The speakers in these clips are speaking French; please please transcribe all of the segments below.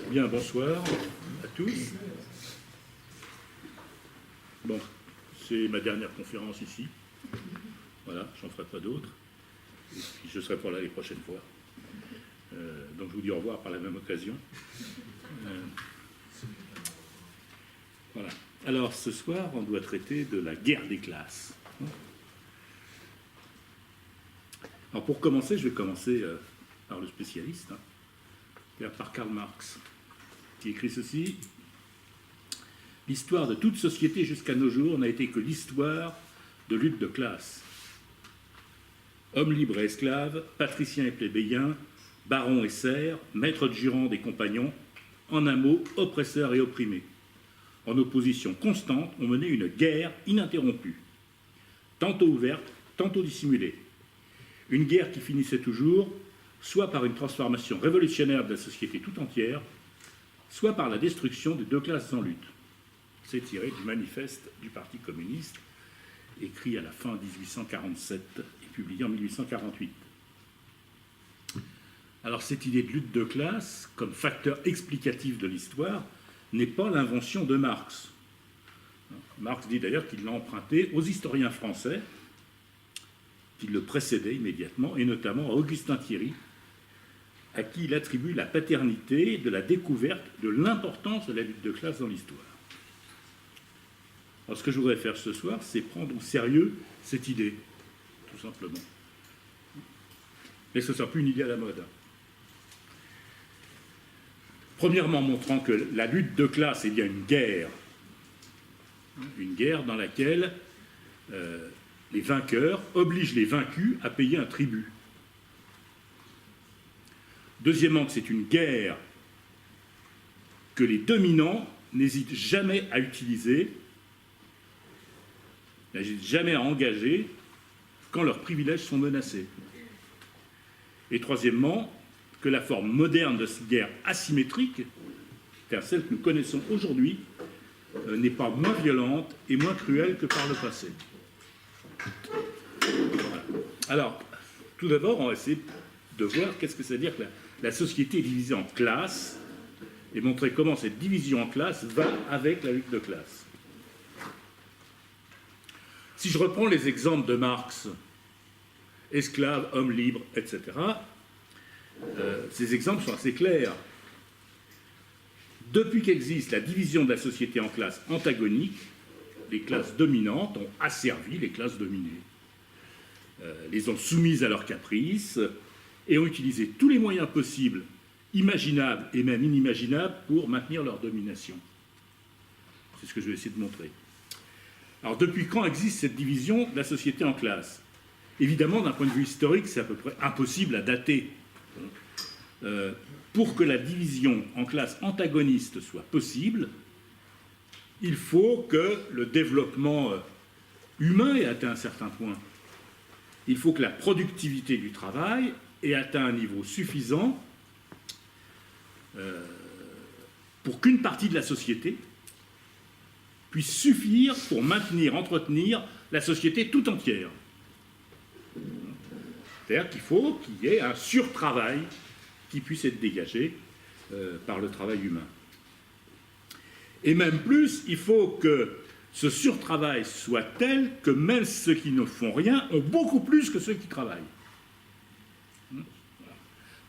Bien, bonsoir à tous. Bon, c'est ma dernière conférence ici. Voilà, j'en ferai pas d'autres. Et puis je serai pas là les prochaines fois. Donc je vous dis au revoir par la même occasion. Voilà. Alors ce soir, on doit traiter de la guerre des classes. Alors pour commencer, je vais commencer par le spécialiste, par Karl Marx, qui écrit ceci. L'histoire de toute société jusqu'à nos jours n'a été que l'histoire de lutte de classe. Hommes libres et esclaves, patriciens et plébéiens, barons et serfs, maîtres de jurande et compagnons, en un mot, oppresseurs et opprimés. En opposition constante, on menait une guerre ininterrompue, tantôt ouverte, tantôt dissimulée. Une guerre qui finissait toujours, soit par une transformation révolutionnaire de la société tout entière, soit par la destruction des deux classes en lutte. C'est tiré du manifeste du Parti communiste, écrit à la fin 1847 et publié en 1848. Alors cette idée de lutte de classe, comme facteur explicatif de l'histoire, n'est pas l'invention de Marx. Marx dit d'ailleurs qu'il l'a emprunté aux historiens français, qui le précédaient immédiatement, et notamment à Augustin Thierry, à qui il attribue la paternité de la découverte de l'importance de la lutte de classe dans l'histoire. Alors ce que je voudrais faire ce soir, c'est prendre au sérieux cette idée, tout simplement. Mais ce ne sera plus une idée à la mode. Premièrement, montrant que la lutte de classe est bien une guerre dans laquelle les vainqueurs obligent les vaincus à payer un tribut. Deuxièmement, que c'est une guerre que les dominants n'hésitent jamais à utiliser, n'hésitent jamais à engager quand leurs privilèges sont menacés. Et troisièmement, que la forme moderne de cette guerre asymétrique, car celle que nous connaissons aujourd'hui, n'est pas moins violente et moins cruelle que par le passé. Voilà. Alors, tout d'abord, on va essayer de voir qu'est-ce que ça veut dire que la société est divisée en classes et montrer comment cette division en classes va avec la lutte de classe. Si je reprends les exemples de Marx, esclaves, hommes libres, etc., ces exemples sont assez clairs. Depuis qu'existe la division de la société en classes antagoniques, les classes dominantes ont asservi les classes dominées, les ont soumises à leurs caprices et ont utilisé tous les moyens possibles, imaginables et même inimaginables, pour maintenir leur domination. C'est ce que je vais essayer de montrer. Alors, depuis quand existe cette division de la société en classes? Évidemment, d'un point de vue historique, c'est à peu près impossible à dater. Pour que la division en classes antagonistes soit possible, il faut que le développement humain ait atteint un certain point. Il faut que la productivité du travail ait atteint un niveau suffisant pour qu'une partie de la société puisse suffire pour maintenir, entretenir la société tout entière. C'est-à-dire qu'il faut qu'il y ait un surtravail qui puisse être dégagé par le travail humain. Et même plus, il faut que ce surtravail soit tel que même ceux qui ne font rien ont beaucoup plus que ceux qui travaillent.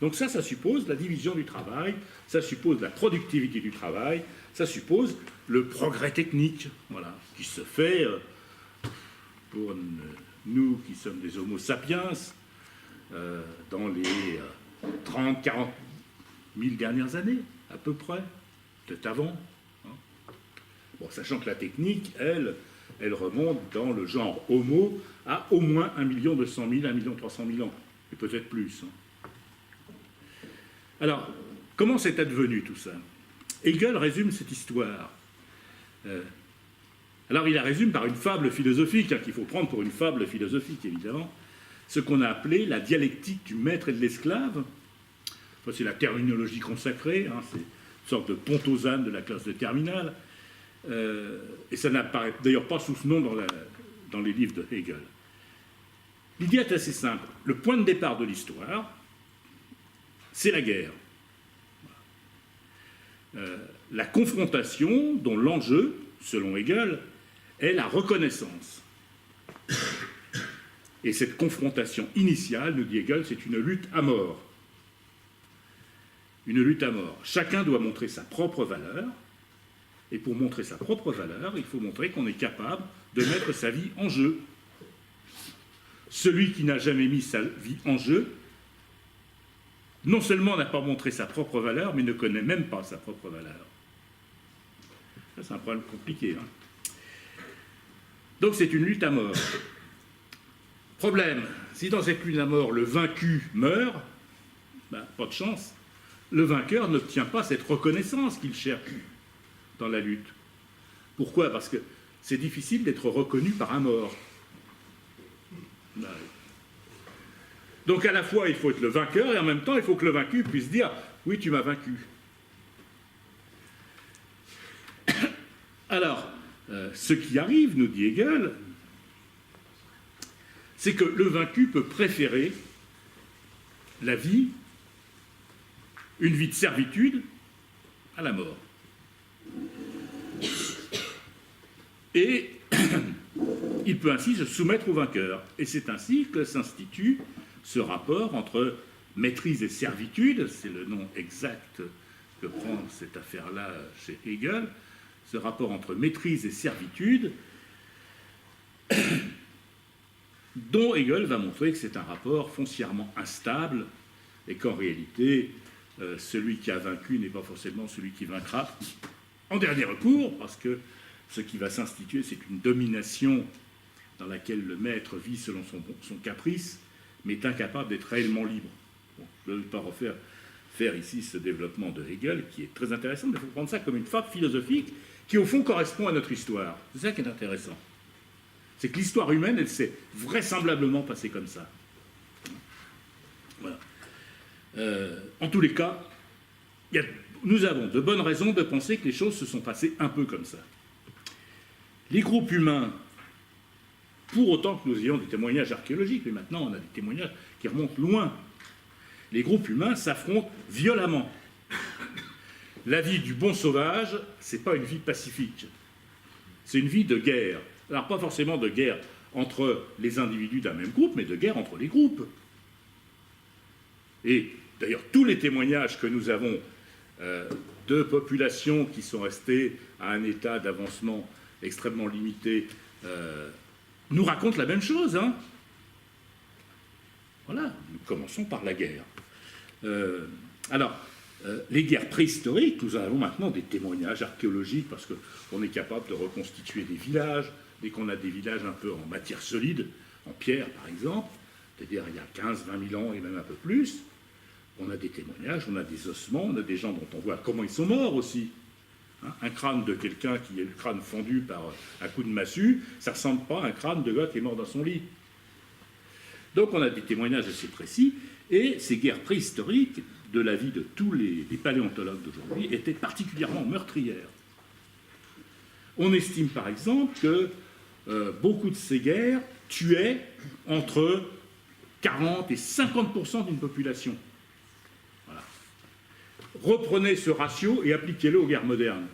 Donc ça suppose la division du travail, ça suppose la productivité du travail, ça suppose le progrès technique, voilà, qui se fait pour nous qui sommes des homo sapiens dans les 30, 40 000 dernières années, à peu près, peut-être avant. Bon, sachant que la technique, elle remonte dans le genre homo à au moins 1 200 000, 1 300 000 ans, et peut-être plus. Alors, comment c'est advenu tout ça? Hegel résume cette histoire. Alors, il la résume par une fable philosophique, qu'il faut prendre pour une fable philosophique, évidemment, ce qu'on a appelé la dialectique du maître et de l'esclave. Enfin, c'est la terminologie consacrée, c'est une sorte de Pontosane de la classe de terminale. Et ça n'apparaît d'ailleurs pas sous ce nom dans les livres de Hegel. L'idée est assez simple. Le point de départ de l'histoire, c'est la guerre. la confrontation dont l'enjeu, selon Hegel, est la reconnaissance. Et cette confrontation initiale, nous dit Hegel, c'est une lutte à mort. Une lutte à mort. Chacun doit montrer sa propre valeur, et pour montrer sa propre valeur, il faut montrer qu'on est capable de mettre sa vie en jeu. Celui qui n'a jamais mis sa vie en jeu, non seulement n'a pas montré sa propre valeur, mais ne connaît même pas sa propre valeur. Ça, c'est un problème compliqué. Hein. Donc c'est une lutte à mort. Problème, si dans cette lutte à mort, le vaincu meurt, ben, pas de chance, le vainqueur n'obtient pas cette reconnaissance qu'il cherche dans la lutte. Pourquoi? Parce que c'est difficile d'être reconnu par un mort. Ben, donc à la fois, il faut être le vainqueur, et en même temps, il faut que le vaincu puisse dire « oui, tu m'as vaincu ». Alors, ce qui arrive, nous dit Hegel, c'est que le vaincu peut préférer la vie, une vie de servitude, à la mort. Et il peut ainsi se soumettre au vainqueur. Et c'est ainsi que s'institue ce rapport entre maîtrise et servitude, c'est le nom exact que prend cette affaire-là chez Hegel, ce rapport entre maîtrise et servitude, dont Hegel va montrer que c'est un rapport foncièrement instable et qu'en réalité, celui qui a vaincu n'est pas forcément celui qui vaincra en dernier recours, parce que ce qui va s'instituer, c'est une domination dans laquelle le maître vit selon son caprice, mais est incapable d'être réellement libre. Bon, je ne vais pas faire ici ce développement de Hegel, qui est très intéressant, mais il faut prendre ça comme une fable philosophique qui, au fond, correspond à notre histoire. C'est ça qui est intéressant. C'est que l'histoire humaine, elle s'est vraisemblablement passée comme ça. Voilà. En tous les cas, nous avons de bonnes raisons de penser que les choses se sont passées un peu comme ça. Les groupes humains, pour autant que nous ayons des témoignages archéologiques, mais maintenant on a des témoignages qui remontent loin, les groupes humains s'affrontent violemment. La vie du bon sauvage, ce n'est pas une vie pacifique, c'est une vie de guerre. Alors pas forcément de guerre entre les individus d'un même groupe, mais de guerre entre les groupes. Et d'ailleurs, tous les témoignages que nous avons de populations qui sont restées à un état d'avancement extrêmement limité nous racontent la même chose. Hein. Voilà, nous commençons par la guerre. Les guerres préhistoriques, nous avons maintenant des témoignages archéologiques parce qu'on est capable de reconstituer des villages, dès qu'on a des villages un peu en matière solide, en pierre par exemple, c'est-à-dire il y a 15, 20 000 ans et même un peu plus, on a des témoignages, on a des ossements, on a des gens dont on voit comment ils sont morts aussi. Hein, un crâne de quelqu'un qui a eu le crâne fendu par un coup de massue, ça ne ressemble pas à un crâne de gars qui est mort dans son lit. Donc on a des témoignages assez précis, et ces guerres préhistoriques, de la vie de tous les paléontologues d'aujourd'hui, étaient particulièrement meurtrières. On estime par exemple que beaucoup de ces guerres tuaient entre 40 et 50% d'une population. Voilà. Reprenez ce ratio et appliquez-le aux guerres modernes.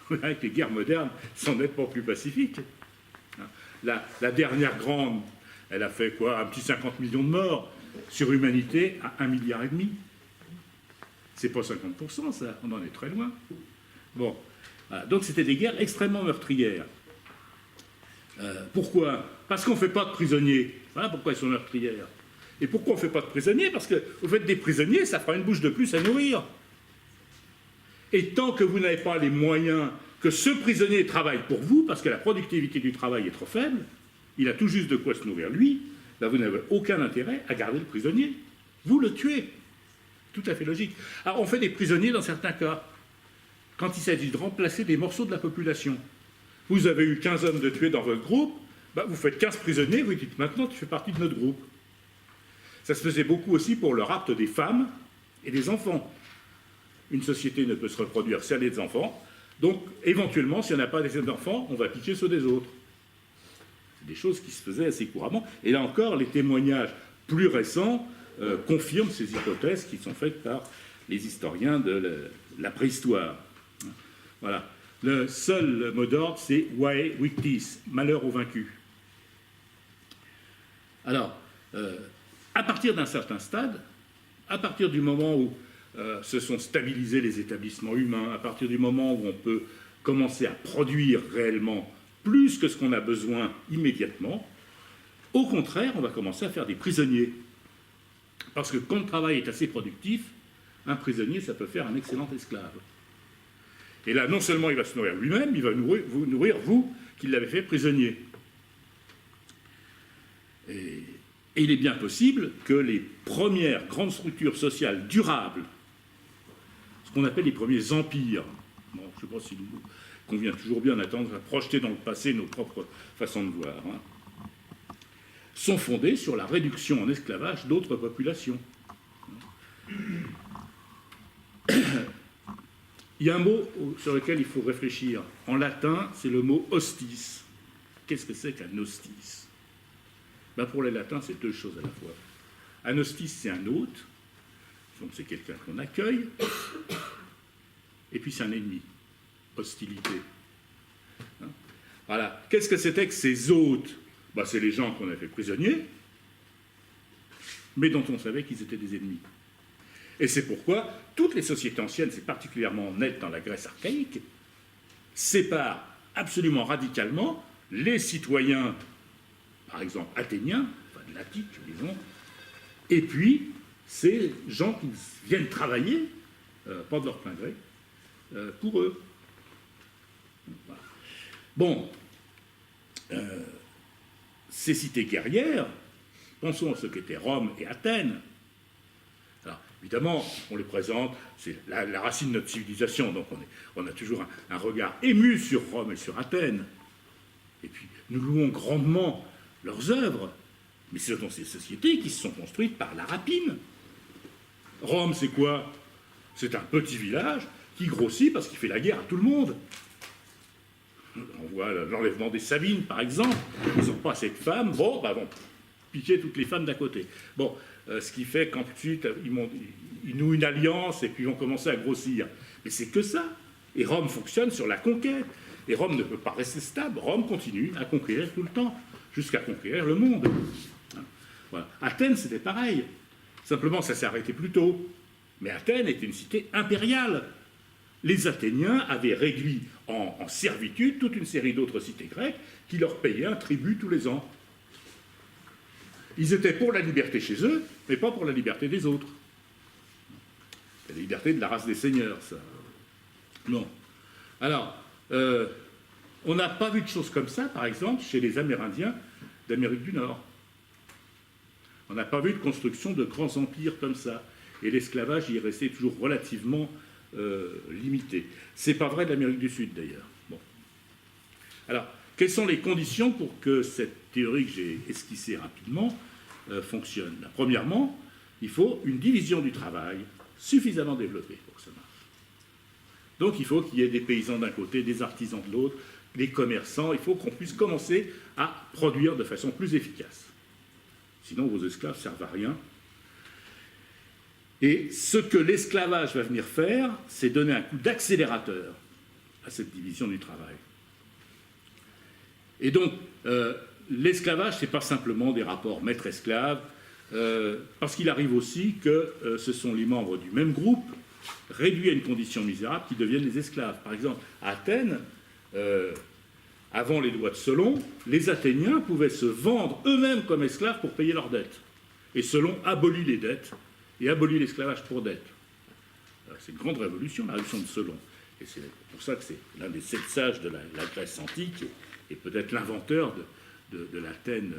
Vous verrez que les guerres modernes sont nettement plus pacifiques. La dernière grande, elle a fait quoi? Un petit 50 millions de morts sur humanité à 1,5 milliard. C'est pas 50%, ça, on en est très loin. Bon, voilà. Donc c'était des guerres extrêmement meurtrières. Pourquoi? Parce qu'on ne fait pas de prisonniers. Voilà pourquoi elles sont meurtrières. Et pourquoi on ne fait pas de prisonniers? Parce que vous faites des prisonniers, ça fera une bouche de plus à nourrir. Et tant que vous n'avez pas les moyens que ce prisonnier travaille pour vous, parce que la productivité du travail est trop faible, il a tout juste de quoi se nourrir lui, là vous n'avez aucun intérêt à garder le prisonnier. Vous le tuez. Tout à fait logique. Alors on fait des prisonniers dans certains cas, quand il s'agit de remplacer des morceaux de la population. Vous avez eu 15 hommes de tués dans votre groupe, bah vous faites 15 prisonniers, vous dites maintenant tu fais partie de notre groupe. Ça se faisait beaucoup aussi pour le rapt des femmes et des enfants. Une société ne peut se reproduire si elle a des enfants, donc éventuellement, si on n'a pas des enfants, on va piquer ceux des autres. C'est des choses qui se faisaient assez couramment. Et là encore, les témoignages plus récents confirment ces hypothèses qui sont faites par les historiens de la préhistoire. Voilà. Le seul mot d'ordre, c'est « Vae victis », malheur aux vaincus. Alors, à partir d'un certain stade, à partir du moment où se sont stabilisés les établissements humains, à partir du moment où on peut commencer à produire réellement plus que ce qu'on a besoin immédiatement, au contraire, on va commencer à faire des prisonniers. Parce que quand le travail est assez productif, un prisonnier, ça peut faire un excellent esclave. Et là, non seulement il va se nourrir lui-même, il va vous nourrir, vous, qui l'avez fait prisonnier. Et il est bien possible que les premières grandes structures sociales durables, ce qu'on appelle les premiers empires, bon, je ne sais pas s'il nous convient toujours bien d'attendre à projeter dans le passé nos propres façons de voir, hein, sont fondés sur la réduction en esclavage d'autres populations. Il y a un mot sur lequel il faut réfléchir. En latin, c'est le mot hostis. Qu'est-ce que c'est qu'un hostis? Ben pour les latins, c'est deux choses à la fois. Un hostis, c'est un hôte, donc c'est quelqu'un qu'on accueille, et puis c'est un ennemi, hostilité. Hein, voilà. Qu'est-ce que c'était que ces hôtes? Ben, c'est les gens qu'on a fait prisonniers, mais dont on savait qu'ils étaient des ennemis. Et c'est pourquoi toutes les sociétés anciennes, c'est particulièrement net dans la Grèce archaïque, séparent absolument radicalement les citoyens, par exemple athéniens, enfin de l'Attique, disons, et puis ces gens qui viennent travailler, pas de leur plein gré, pour eux. Voilà. Bon, ces cités guerrières, pensons à ce qu'étaient Rome et Athènes. Alors, évidemment, on les présente, c'est la racine de notre civilisation, donc on a toujours un regard ému sur Rome et sur Athènes. Et puis, nous louons grandement leurs œuvres, mais ce sont ces sociétés qui se sont construites par la rapine. Rome, c'est quoi? C'est un petit village qui grossit parce qu'il fait la guerre à tout le monde. On voit l'enlèvement des Sabines, par exemple. Ils n'ont pas assez de femmes, bon, bah, vont piquer toutes les femmes d'à côté. Bon, ce qui fait qu'ensuite, ils nouent une alliance et puis ils vont commencer à grossir. Mais c'est que ça. Et Rome fonctionne sur la conquête. Et Rome ne peut pas rester stable. Rome continue à conquérir tout le temps, jusqu'à conquérir le monde. Voilà. Athènes, c'était pareil. Simplement, ça s'est arrêté plus tôt. Mais Athènes était une cité impériale. Les Athéniens avaient réduit en servitude toute une série d'autres cités grecques qui leur payaient un tribut tous les ans. Ils étaient pour la liberté chez eux, mais pas pour la liberté des autres. C'est la liberté de la race des seigneurs, ça. Non. Alors, on n'a pas vu de choses comme ça, par exemple, chez les Amérindiens d'Amérique du Nord. On n'a pas vu de construction de grands empires comme ça. Et l'esclavage y est resté toujours relativement limité. C'est pas vrai de l'Amérique du Sud, d'ailleurs. Bon. Alors, quelles sont les conditions pour que cette théorie que j'ai esquissée rapidement fonctionne? Premièrement, il faut une division du travail suffisamment développée pour que ça marche. Donc il faut qu'il y ait des paysans d'un côté, des artisans de l'autre, des commerçants. Il faut qu'on puisse commencer à produire de façon plus efficace. Sinon, vos esclaves ne servent à rien. Et ce que l'esclavage va venir faire, c'est donner un coup d'accélérateur à cette division du travail. Et donc, l'esclavage, ce n'est pas simplement des rapports maître-esclave, parce qu'il arrive aussi que ce sont les membres du même groupe, réduits à une condition misérable, qui deviennent les esclaves. Par exemple, à Athènes, avant les lois de Solon, les Athéniens pouvaient se vendre eux-mêmes comme esclaves pour payer leurs dettes. Et Solon abolit les dettes, et abolit l'esclavage pour dette. C'est une grande révolution, la révolution de Solon. Et c'est pour ça que c'est l'un des 7 sages de la Grèce antique, et peut-être l'inventeur de l'Athènes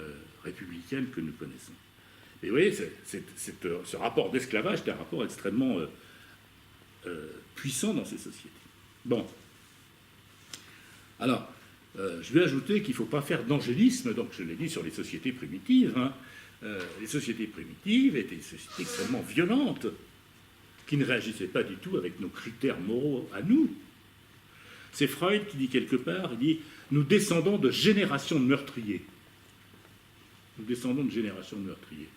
républicaine que nous connaissons. Et vous voyez, ce rapport d'esclavage est un rapport extrêmement puissant dans ces sociétés. Bon. Alors, je vais ajouter qu'il ne faut pas faire d'angélisme, donc je l'ai dit sur les sociétés primitives. Hein. Les sociétés primitives étaient des sociétés extrêmement violentes, qui ne réagissaient pas du tout avec nos critères moraux à nous. C'est Freud qui dit quelque part, il dit « Nous descendons de générations de meurtriers ». Nous descendons de générations de meurtriers.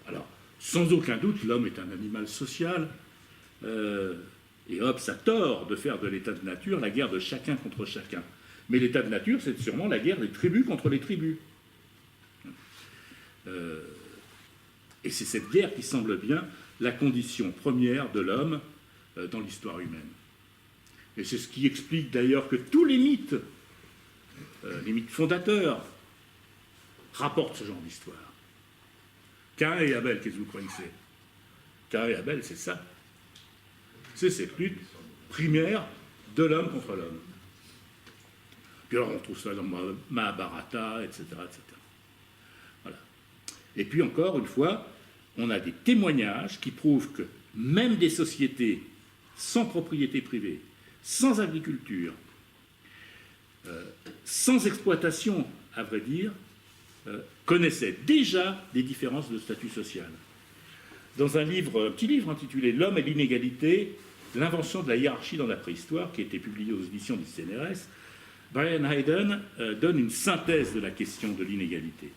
Alors, sans aucun doute, l'homme est un animal social, et Hobbes a tort de faire de l'état de nature la guerre de chacun contre chacun. Mais l'état de nature, c'est sûrement la guerre des tribus contre les tribus. Et c'est cette guerre qui semble bien la condition première de l'homme dans l'histoire humaine. Et c'est ce qui explique d'ailleurs que tous les mythes fondateurs, rapportent ce genre d'histoire. Caïn et Abel, qu'est-ce que vous croyez que c'est? Caïn et Abel, c'est ça. C'est cette lutte primaire de l'homme contre l'homme. Puis alors on trouve ça dans Mahabharata, etc., etc. Voilà. Et puis encore une fois, on a des témoignages qui prouvent que même des sociétés sans propriété privée, sans agriculture, sans exploitation, à vrai dire, connaissaient déjà des différences de statut social. Dans un petit livre intitulé « L'homme et l'inégalité, l'invention de la hiérarchie dans la préhistoire », qui a été publié aux éditions du CNRS, Brian Hayden donne une synthèse de la question de l'inégalité.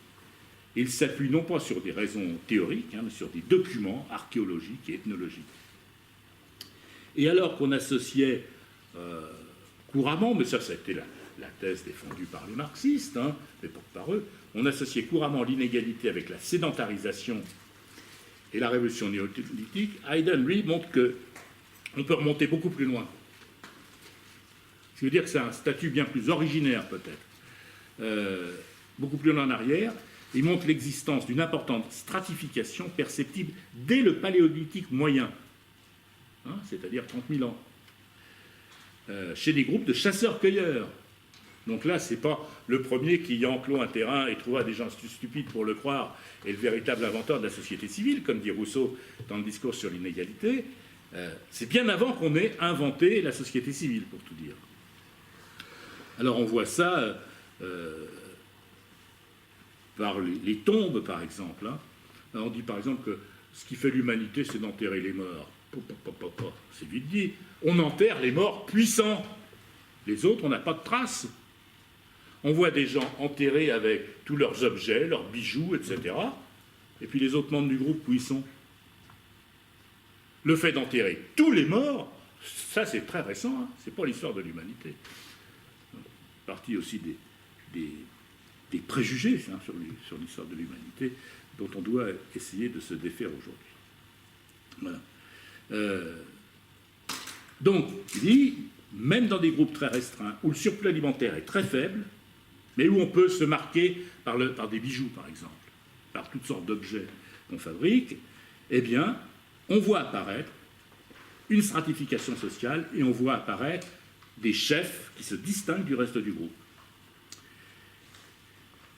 Il s'appuie non pas sur des raisons théoriques, mais sur des documents archéologiques et ethnologiques. Et alors qu'on associait couramment, mais ça a été la thèse défendue par les marxistes, mais pas par eux, on associait couramment l'inégalité avec la sédentarisation et la révolution néolithique. Hayden, lui, montre qu'on peut remonter beaucoup plus loin. Je veux dire que c'est un statut bien plus originaire, peut-être. Beaucoup plus loin en arrière. Il montre l'existence d'une importante stratification perceptible dès le paléolithique moyen, c'est-à-dire 30 000 ans, chez des groupes de chasseurs-cueilleurs. Donc là, ce n'est pas le premier qui enclos un terrain et trouva des gens stupides pour le croire et le véritable inventeur de la société civile, comme dit Rousseau dans le discours sur l'inégalité. C'est bien avant qu'on ait inventé la société civile, pour tout dire. Alors on voit ça par les tombes, par exemple. On dit par exemple que ce qui fait l'humanité, c'est d'enterrer les morts. C'est vite dit. On enterre les morts puissants. Les autres, on n'a pas de traces. On voit des gens enterrés avec tous leurs objets, leurs bijoux, etc. Et puis les autres membres du groupe, où ils sont? Le fait d'enterrer tous les morts, ça c'est très récent, c'est pas l'histoire de l'humanité. Partie aussi des préjugés sur l'histoire de l'humanité dont on doit essayer de se défaire aujourd'hui. Voilà. Donc, il dit, même dans des groupes très restreints, où le surplus alimentaire est très faible, mais où on peut se marquer par des bijoux, par exemple, par toutes sortes d'objets qu'on fabrique, eh bien, on voit apparaître une stratification sociale et on voit apparaître des chefs qui se distinguent du reste du groupe.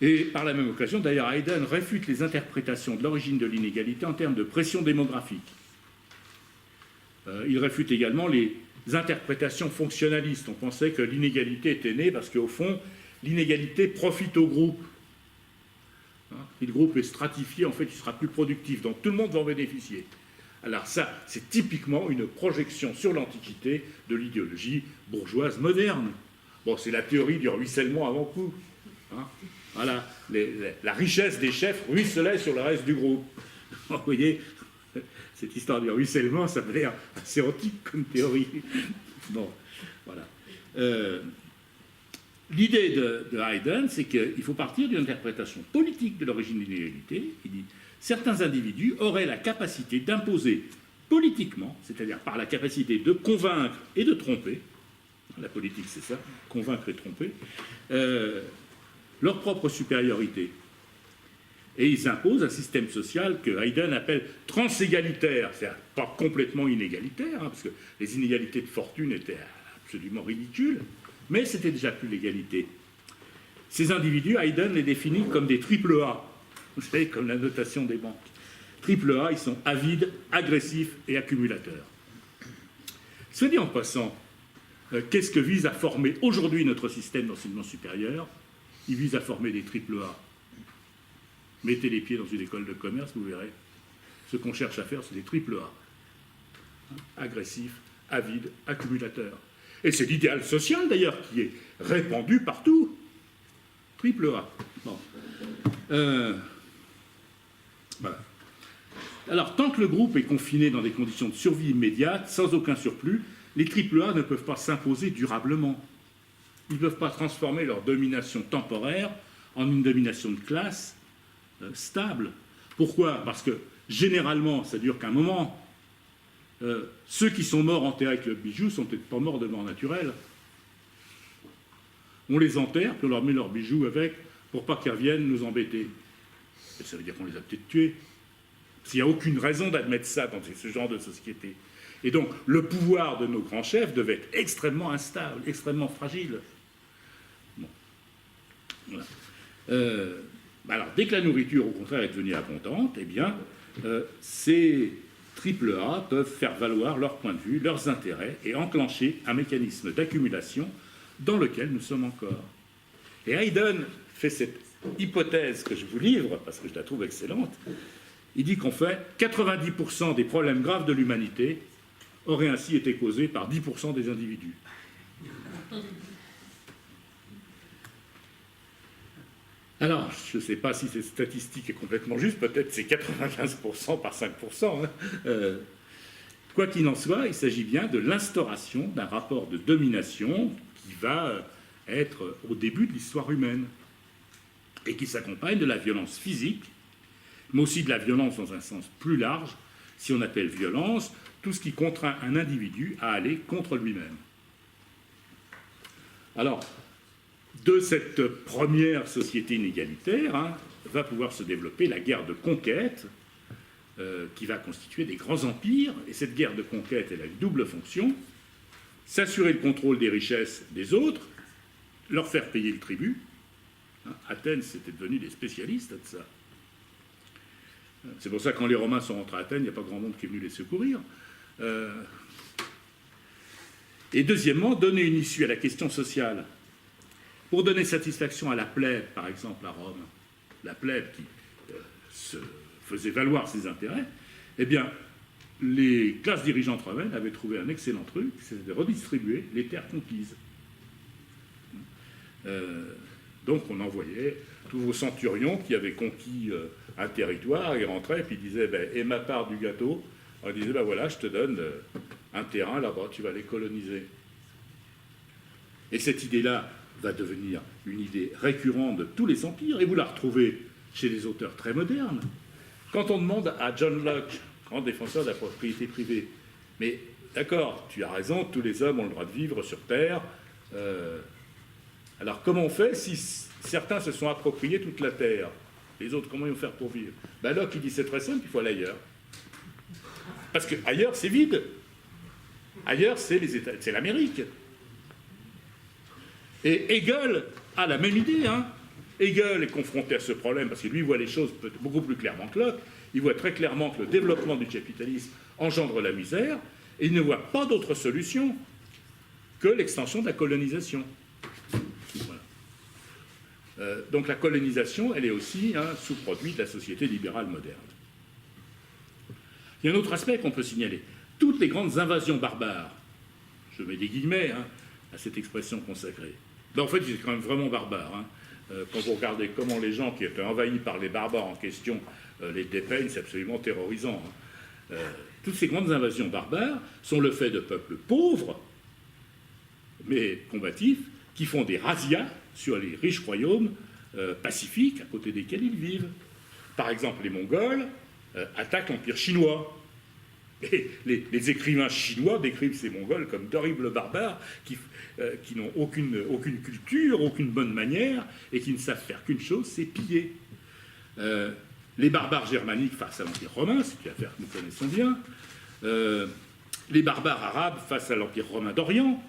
Et par la même occasion, d'ailleurs, Hayden réfute les interprétations de l'origine de l'inégalité en termes de pression démographique. Il réfute également les interprétations fonctionnalistes. On pensait que l'inégalité était née parce qu'au fond, l'inégalité profite au groupe. Si le groupe est stratifié, en fait, il sera plus productif. Donc tout le monde va en bénéficier. Alors ça, c'est typiquement une projection sur l'Antiquité de l'idéologie bourgeoise moderne. Bon, c'est la théorie du ruissellement avant coup. Voilà, la richesse des chefs ruisselait sur le reste du groupe. Vous voyez, cette histoire du ruissellement, ça me l'air assez antique comme théorie. Bon, voilà. L'idée de Hayden, c'est qu'il faut partir d'une interprétation politique de l'origine de l'inégalité. Il dit certains individus auraient la capacité d'imposer politiquement, c'est-à-dire par la capacité de convaincre et de tromper, la politique c'est ça, convaincre et tromper, leur propre supériorité. Et ils imposent un système social que Hayden appelle transégalitaire, c'est-à-dire pas complètement inégalitaire, parce que les inégalités de fortune étaient absolument ridicules, mais c'était déjà plus l'égalité. Ces individus, Hayden les définit comme des triple A, vous savez, comme la notation des banques. Triple A, ils sont avides, agressifs et accumulateurs. Soit dit en passant, qu'est-ce que vise à former aujourd'hui notre système d'enseignement supérieur? Il vise à former des triple A. Mettez les pieds dans une école de commerce, vous verrez. Ce qu'on cherche à faire, c'est des triple A. Agressifs, avides, accumulateurs. Et c'est l'idéal social, d'ailleurs, qui est répandu partout. Triple A. Bon. Voilà. Alors, tant que le groupe est confiné dans des conditions de survie immédiate, sans aucun surplus, les AAA ne peuvent pas s'imposer durablement. Ils ne peuvent pas transformer leur domination temporaire en une domination de classe stable. Pourquoi? Parce que généralement, ça dure qu'un moment. Ceux qui sont morts enterrés avec le bijou sont peut-être pas morts de mort naturelle. On les enterre, puis on leur met leurs bijoux avec, pour pas qu'ils reviennent nous embêter. Et ça veut dire qu'on les a peut-être tués. Parce qu'il n'y a aucune raison d'admettre ça dans ce genre de société. Et donc, le pouvoir de nos grands chefs devait être extrêmement instable, extrêmement fragile. Bon. Voilà. Alors, dès que la nourriture, au contraire, est devenue abondante, eh bien, ces AAA peuvent faire valoir leur point de vue, leurs intérêts, et enclencher un mécanisme d'accumulation dans lequel nous sommes encore. Et Hayden fait cette hypothèse que je vous livre, parce que je la trouve excellente. Il dit qu'en fait, 90% des problèmes graves de l'humanité auraient ainsi été causés par 10% des individus. Alors, je ne sais pas si cette statistique est complètement juste, peut-être c'est 95% par 5%. Quoi qu'il en soit, il s'agit bien de l'instauration d'un rapport de domination qui va être au début de l'histoire humaine et qui s'accompagne de la violence physique, mais aussi de la violence dans un sens plus large, si on appelle violence tout ce qui contraint un individu à aller contre lui-même. Alors, de cette première société inégalitaire, va pouvoir se développer la guerre de conquête, qui va constituer des grands empires, et cette guerre de conquête, elle a une double fonction: s'assurer le contrôle des richesses des autres, leur faire payer le tribut. Athènes, c'était devenu des spécialistes de ça. C'est pour ça que quand les Romains sont rentrés à Athènes, il n'y a pas grand monde qui est venu les secourir. Et deuxièmement, donner une issue à la question sociale. Pour donner satisfaction à la plèbe, par exemple, à Rome, la plèbe qui se faisait valoir ses intérêts, eh bien, les classes dirigeantes romaines avaient trouvé un excellent truc, c'était de redistribuer les terres conquises. Donc on envoyait tous vos centurions qui avaient conquis un territoire, ils rentraient et puis ils disaient ben, « et ma part du gâteau ?» On disait ben, « voilà, je te donne un terrain là-bas, tu vas les coloniser. » Et cette idée-là va devenir une idée récurrente de tous les empires, et vous la retrouvez chez les auteurs très modernes. Quand on demande à John Locke, grand défenseur de la propriété privée, mais d'accord, tu as raison, tous les hommes ont le droit de vivre sur Terre, alors comment on fait si certains se sont appropriés toute la Terre? Les autres, comment ils vont faire pour vivre? Ben Locke, il dit c'est très simple, il faut aller ailleurs. Parce qu'ailleurs, c'est vide. Ailleurs, c'est l'Amérique. Et Hegel a la même idée. Hegel est confronté à ce problème parce que lui voit les choses beaucoup plus clairement que Locke. Il voit très clairement que le développement du capitalisme engendre la misère et il ne voit pas d'autre solution que l'extension de la colonisation. Voilà. Donc la colonisation, elle est aussi un sous-produit de la société libérale moderne. Il y a un autre aspect qu'on peut signaler. Toutes les grandes invasions barbares, je mets des guillemets à cette expression consacrée, ben en fait, c'est quand même vraiment barbare. Quand vous regardez comment les gens qui étaient envahis par les barbares en question les dépeignent, c'est absolument terrorisant. Toutes ces grandes invasions barbares sont le fait de peuples pauvres, mais combatifs, qui font des razzias sur les riches royaumes pacifiques à côté desquels ils vivent. Par exemple, les Mongols attaquent l'Empire chinois. Et les écrivains chinois décrivent ces Mongols comme d'horribles barbares qui n'ont aucune culture, aucune bonne manière, et qui ne savent faire qu'une chose, c'est piller. Les barbares germaniques face à l'Empire romain, c'est une affaire que nous connaissons bien. Les barbares arabes face à l'Empire romain d'Orient.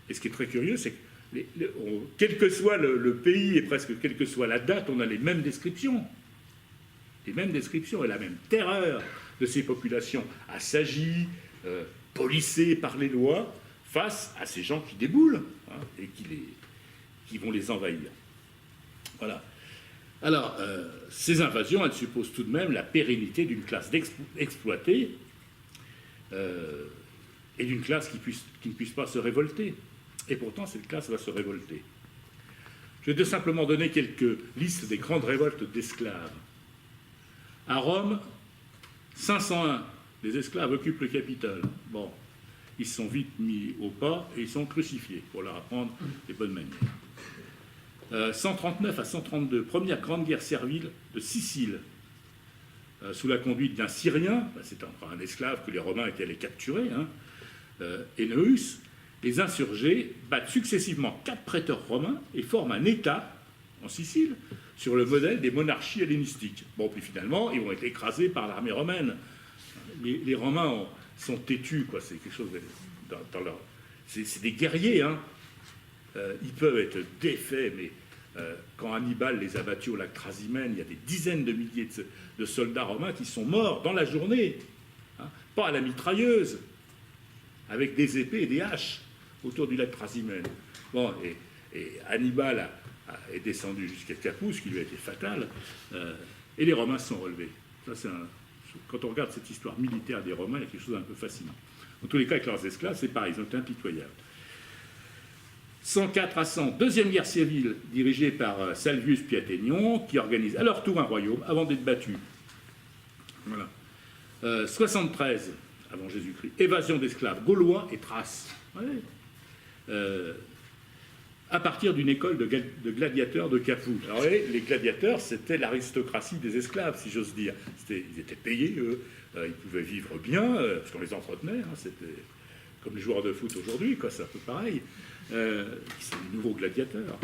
Et ce qui est très curieux, c'est que quel que soit le pays et presque quelle que soit la date, on a les mêmes descriptions. Les mêmes descriptions et la même terreur de ces populations assagies, policées par les lois, face à ces gens qui déboulent et qui vont les envahir. Voilà. Alors, ces invasions, elles supposent tout de même la pérennité d'une classe exploitée et d'une classe qui ne puisse pas se révolter. Et pourtant, cette classe va se révolter. Je vais tout simplement donner quelques listes des grandes révoltes d'esclaves. À Rome, 501, les esclaves occupent le Capitole. Bon, ils se sont vite mis au pas et ils sont crucifiés pour leur apprendre les bonnes manières. 139 à 132, première grande guerre servile de Sicile, sous la conduite d'un Syrien, c'est encore un esclave que les Romains étaient allés capturer, Énéus. Les insurgés battent successivement 4 préteurs romains et forment un État en Sicile sur le modèle des monarchies hellénistiques. Bon, puis finalement, ils vont être écrasés par l'armée romaine. Les Romains sont têtus, quoi. C'est quelque chose dans leur... C'est des guerriers, hein. Ils peuvent être défaits, mais quand Hannibal les a battus au lac Trasimène, il y a des dizaines de milliers de soldats romains qui sont morts dans la journée, hein, pas à la mitrailleuse, avec des épées et des haches autour du lac Trasimène. Bon, et Hannibal est descendu jusqu'à Capou, ce qui lui a été fatal, et les Romains se sont relevés. Ça, quand on regarde cette histoire militaire des Romains, il y a quelque chose d'un peu fascinant. En tous les cas, avec leurs esclaves, c'est pareil, ils ont été impitoyables. 104 à 100, deuxième guerre civile dirigée par Salvius Piaténion, qui organise à leur tour un royaume avant d'être battu. Voilà. 73 avant Jésus-Christ, évasion d'esclaves gaulois et thraces. Ouais. À partir d'une école de gladiateurs de Capoue. Alors, les gladiateurs, c'était l'aristocratie des esclaves, si j'ose dire. Ils étaient payés, eux, ils pouvaient vivre bien, parce qu'on les entretenait, hein, c'était comme les joueurs de foot aujourd'hui, quoi, c'est un peu pareil. C'est des nouveaux gladiateurs.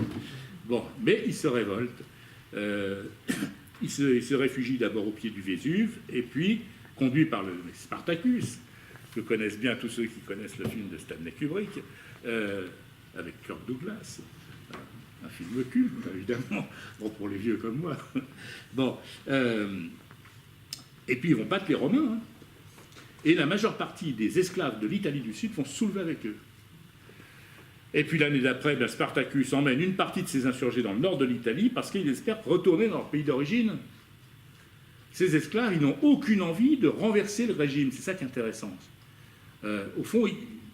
Bon, mais ils se révoltent. Ils se réfugient d'abord au pied du Vésuve, et puis, conduits par le Spartacus, que connaissent bien tous ceux qui connaissent le film de Stanley Kubrick, avec Kirk Douglas, un film culte, évidemment, bon, pour les vieux comme moi. Bon, et puis ils vont battre les Romains, hein. Et la majeure partie des esclaves de l'Italie du Sud vont se soulever avec eux. Et puis l'année d'après, Spartacus emmène une partie de ses insurgés dans le nord de l'Italie parce qu'ils espèrent retourner dans leur pays d'origine. Ces esclaves, ils n'ont aucune envie de renverser le régime, c'est ça qui est intéressant. Au fond,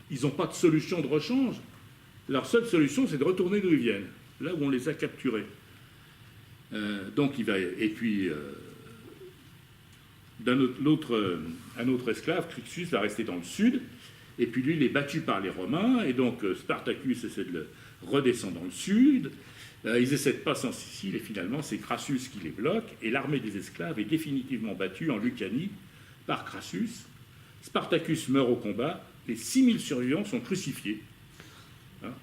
ils n'ont pas de solution de rechange. Leur seule solution, c'est de retourner d'où ils viennent, là où on les a capturés. Donc il va... Et puis, un autre esclave, Crixus, va rester dans le sud, et puis lui, il est battu par les Romains, et donc Spartacus essaie de le redescendre dans le sud. Ils essaient de passer en Sicile, et finalement, c'est Crassus qui les bloque, et l'armée des esclaves est définitivement battue en Lucanie par Crassus. Spartacus meurt au combat, les 6000 survivants sont crucifiés, hein,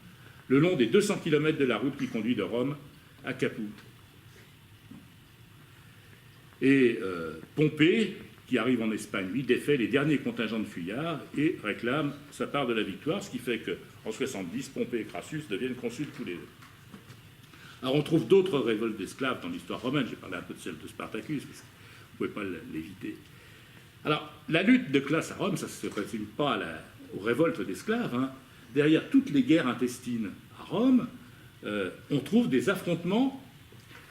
le long des 200 km de la route qui conduit de Rome à Capoue. Et Pompée, qui arrive en Espagne, lui, défait les derniers contingents de fuyards et réclame sa part de la victoire, ce qui fait qu'en 70, Pompée et Crassus deviennent consuls tous les deux. Alors on trouve d'autres révoltes d'esclaves dans l'histoire romaine, j'ai parlé un peu de celle de Spartacus, parce que vous ne pouvez pas l'éviter. Alors, la lutte de classe à Rome, ça ne se résume pas aux révoltes d'esclaves, hein. Derrière toutes les guerres intestines à Rome, on trouve des affrontements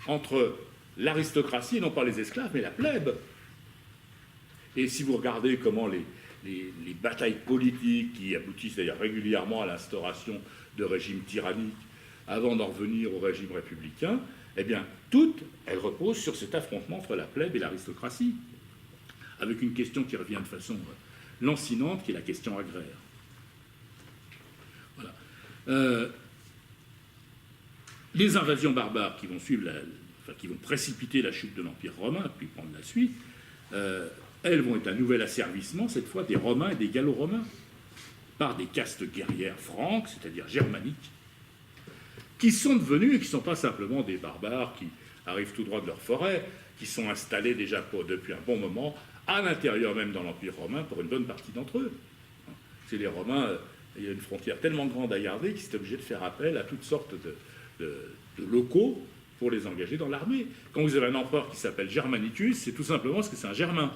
entre l'aristocratie, et non pas les esclaves, mais la plèbe. Et si vous regardez comment les batailles politiques qui aboutissent d'ailleurs régulièrement à l'instauration de régimes tyranniques avant d'en revenir au régime républicain, eh bien, toutes, elles reposent sur cet affrontement entre la plèbe et l'aristocratie, avec une question qui revient de façon lancinante, qui est la question agraire. Voilà. Les invasions barbares qui vont suivre qui vont précipiter la chute de l'Empire romain, puis prendre la suite, elles vont être un nouvel asservissement, cette fois des Romains et des Gallo-Romains, par des castes guerrières franques, c'est-à-dire germaniques, qui sont devenus, et qui ne sont pas simplement des barbares qui arrivent tout droit de leur forêt, qui sont installés déjà depuis un bon moment, à l'intérieur même dans l'Empire romain, pour une bonne partie d'entre eux. C'est les Romains, il y a une frontière tellement grande à garder qu'ils étaient obligés de faire appel à toutes sortes de locaux pour les engager dans l'armée. Quand vous avez un empereur qui s'appelle Germanicus, c'est tout simplement parce que c'est un Germain.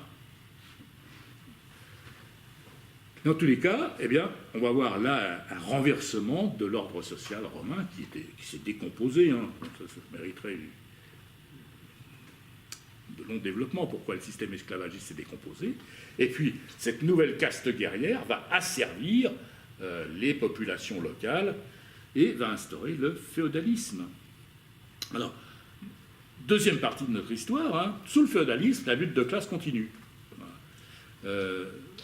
Dans tous les cas, eh bien, on va voir là un renversement de l'ordre social romain qui s'est décomposé. Hein. Ça mériterait de long développement, pourquoi le système esclavagiste s'est décomposé. Et puis, cette nouvelle caste guerrière va asservir les populations locales et va instaurer le féodalisme. Alors, deuxième partie de notre histoire, hein, sous le féodalisme, la lutte de classe continue.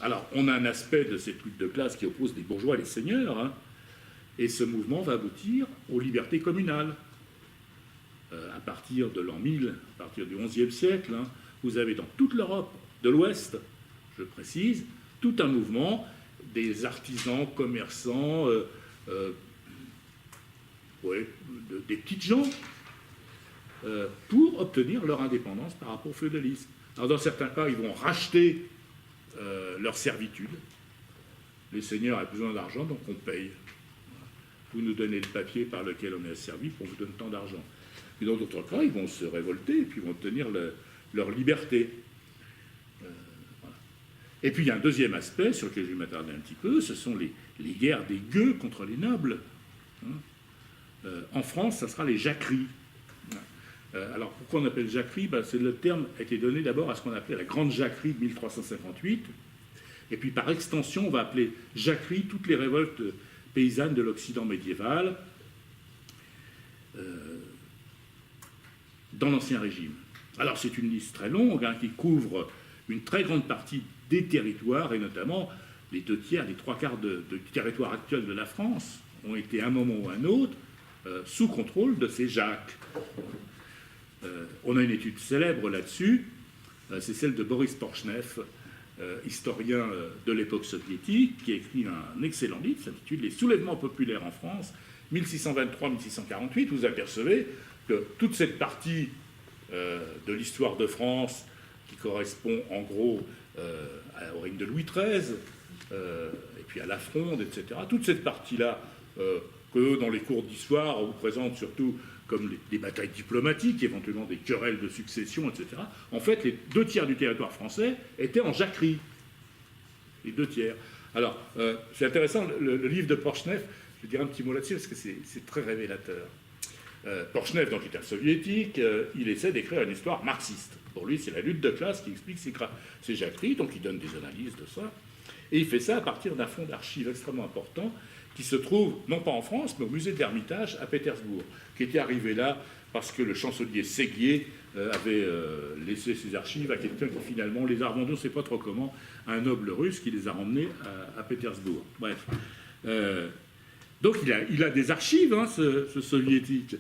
Alors, on a un aspect de cette lutte de classe qui oppose les bourgeois et les seigneurs, hein, et ce mouvement va aboutir aux libertés communales. À partir de l'an 1000, à partir du XIe siècle, hein, vous avez dans toute l'Europe de l'Ouest, je précise, tout un mouvement des artisans, commerçants, des petites gens, pour obtenir leur indépendance par rapport au féodalisme. Alors dans certains cas, ils vont racheter leur servitude. Les seigneurs ont besoin d'argent, donc on paye. Vous nous donnez le papier par lequel on est asservi pour vous donner tant d'argent. Et dans d'autres cas, ils vont se révolter et puis ils vont obtenir leur liberté. Voilà. Et puis il y a un deuxième aspect sur lequel je vais m'attarder un petit peu, ce sont les guerres des gueux contre les nobles. En France, ça sera les jacqueries. Alors pourquoi on appelle jacquerie? C'est le terme a été donné d'abord à ce qu'on appelait la grande jacquerie de 1358. Et puis par extension, on va appeler jacquerie toutes les révoltes paysannes de l'Occident médiéval dans l'Ancien Régime. Alors c'est une liste très longue hein, qui couvre une très grande partie des territoires, et notamment les 2/3, les 3/4 du territoire actuel de la France ont été à un moment ou à un autre sous contrôle de ces jacques. On a une étude célèbre là-dessus, c'est celle de Boris Porchnev, historien de l'époque soviétique, qui a écrit un excellent livre, qui s'intitule « Les soulèvements populaires en France, 1623-1648 ». Vous apercevez que toute cette partie de l'histoire de France, qui correspond en gros au règne de Louis XIII, et puis à la Fronde, etc., toute cette partie-là, que dans les cours d'histoire, on vous présente surtout comme des batailles diplomatiques, éventuellement des querelles de succession, etc. En fait, les 2/3 du territoire français étaient en jacquerie. Les 2/3. Alors, c'est intéressant, le livre de Porchnev, je vais dire un petit mot là-dessus, parce que c'est très révélateur. Porchnev, donc, est un soviétique, il essaie d'écrire une histoire marxiste. Pour lui, c'est la lutte de classe qui explique ces jacqueries, donc il donne des analyses de ça. Et il fait ça à partir d'un fonds d'archives extrêmement important, qui se trouve, non pas en France, mais au musée de l'Ermitage à Pétersbourg, qui était arrivé là parce que le chancelier Séguier avait laissé ses archives à quelqu'un qui finalement les a revendus, on ne sait pas trop comment, à un noble russe qui les a ramenés à Pétersbourg. Bref. Donc il a des archives, hein, ce soviétique,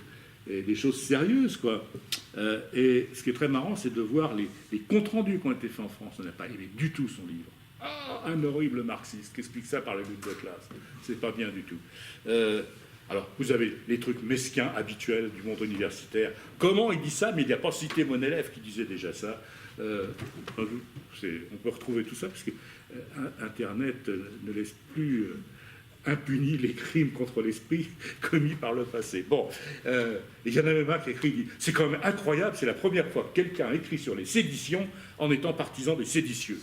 et des choses sérieuses, quoi. Et ce qui est très marrant, c'est de voir les comptes rendus qui ont été faits en France. On n'a pas aimé du tout son livre. Un horrible marxiste qui explique ça par la lutte de classe. C'est pas bien du tout. Alors, vous avez les trucs mesquins habituels du monde universitaire. Comment il dit ça? Mais il n'a pas cité mon élève qui disait déjà ça. On peut retrouver tout ça parce que Internet ne laisse plus impunis les crimes contre l'esprit commis par le passé. Bon, il y en a même un qui écrit, dit, c'est quand même incroyable, c'est la première fois que quelqu'un écrit sur les séditions en étant partisan des séditieux.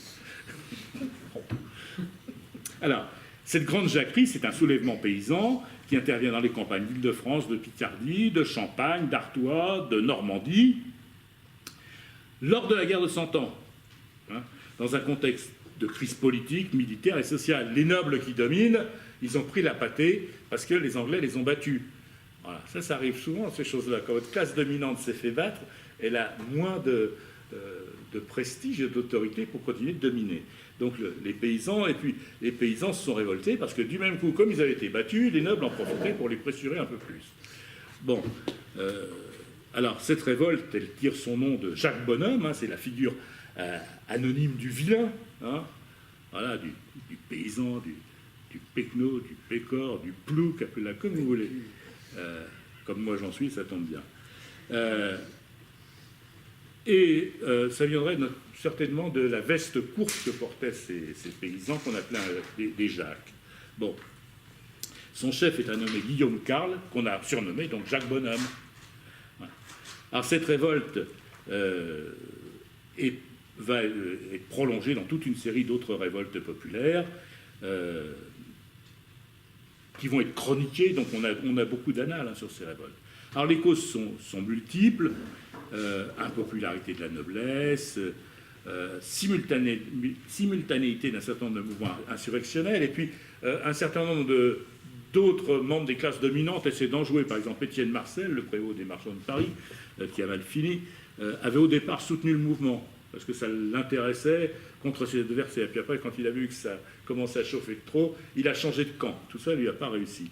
Alors, cette grande jacquerie, c'est un soulèvement paysan qui intervient dans les campagnes d'Île-de-France, de Picardie, de Champagne, d'Artois, de Normandie, lors de la guerre de 100 ans, hein, dans un contexte de crise politique, militaire et sociale. Les nobles qui dominent, ils ont pris la pâtée parce que les Anglais les ont battus. Voilà. Ça arrive souvent, ces choses-là. Quand votre classe dominante s'est fait battre, elle a moins de prestige et d'autorité pour continuer de dominer. Donc les paysans, et puis les paysans se sont révoltés parce que du même coup, comme ils avaient été battus, les nobles en profitaient pour les pressurer un peu plus. Bon, alors cette révolte, elle tire son nom de Jacques Bonhomme, hein, c'est la figure anonyme du vilain, hein, voilà, du paysan, du pecno, du pécor, du plouc, appelez-la comme vous voulez. Comme moi j'en suis, ça tombe bien. Et ça viendrait certainement de la veste courte que portaient ces paysans qu'on appelait des Jacques. Bon. Son chef est un nommé Guillaume Carle, qu'on a surnommé donc Jacques Bonhomme. Voilà. Alors cette révolte va être prolongée dans toute une série d'autres révoltes populaires qui vont être chroniquées, donc on a beaucoup d'annales hein, sur ces révoltes. Alors les causes sont multiples. Impopularité de la noblesse, simultanéité d'un certain nombre de mouvements insurrectionnels, et puis un certain nombre d'autres membres des classes dominantes essaient d'en jouer. Par exemple, Étienne Marcel, le prévôt des marchands de Paris, qui a mal fini, avait au départ soutenu le mouvement. parce que ça l'intéressait contre ses adversaires. Puis après, quand il a vu que ça commençait à chauffer trop, il a changé de camp. Tout ça ne lui a pas réussi.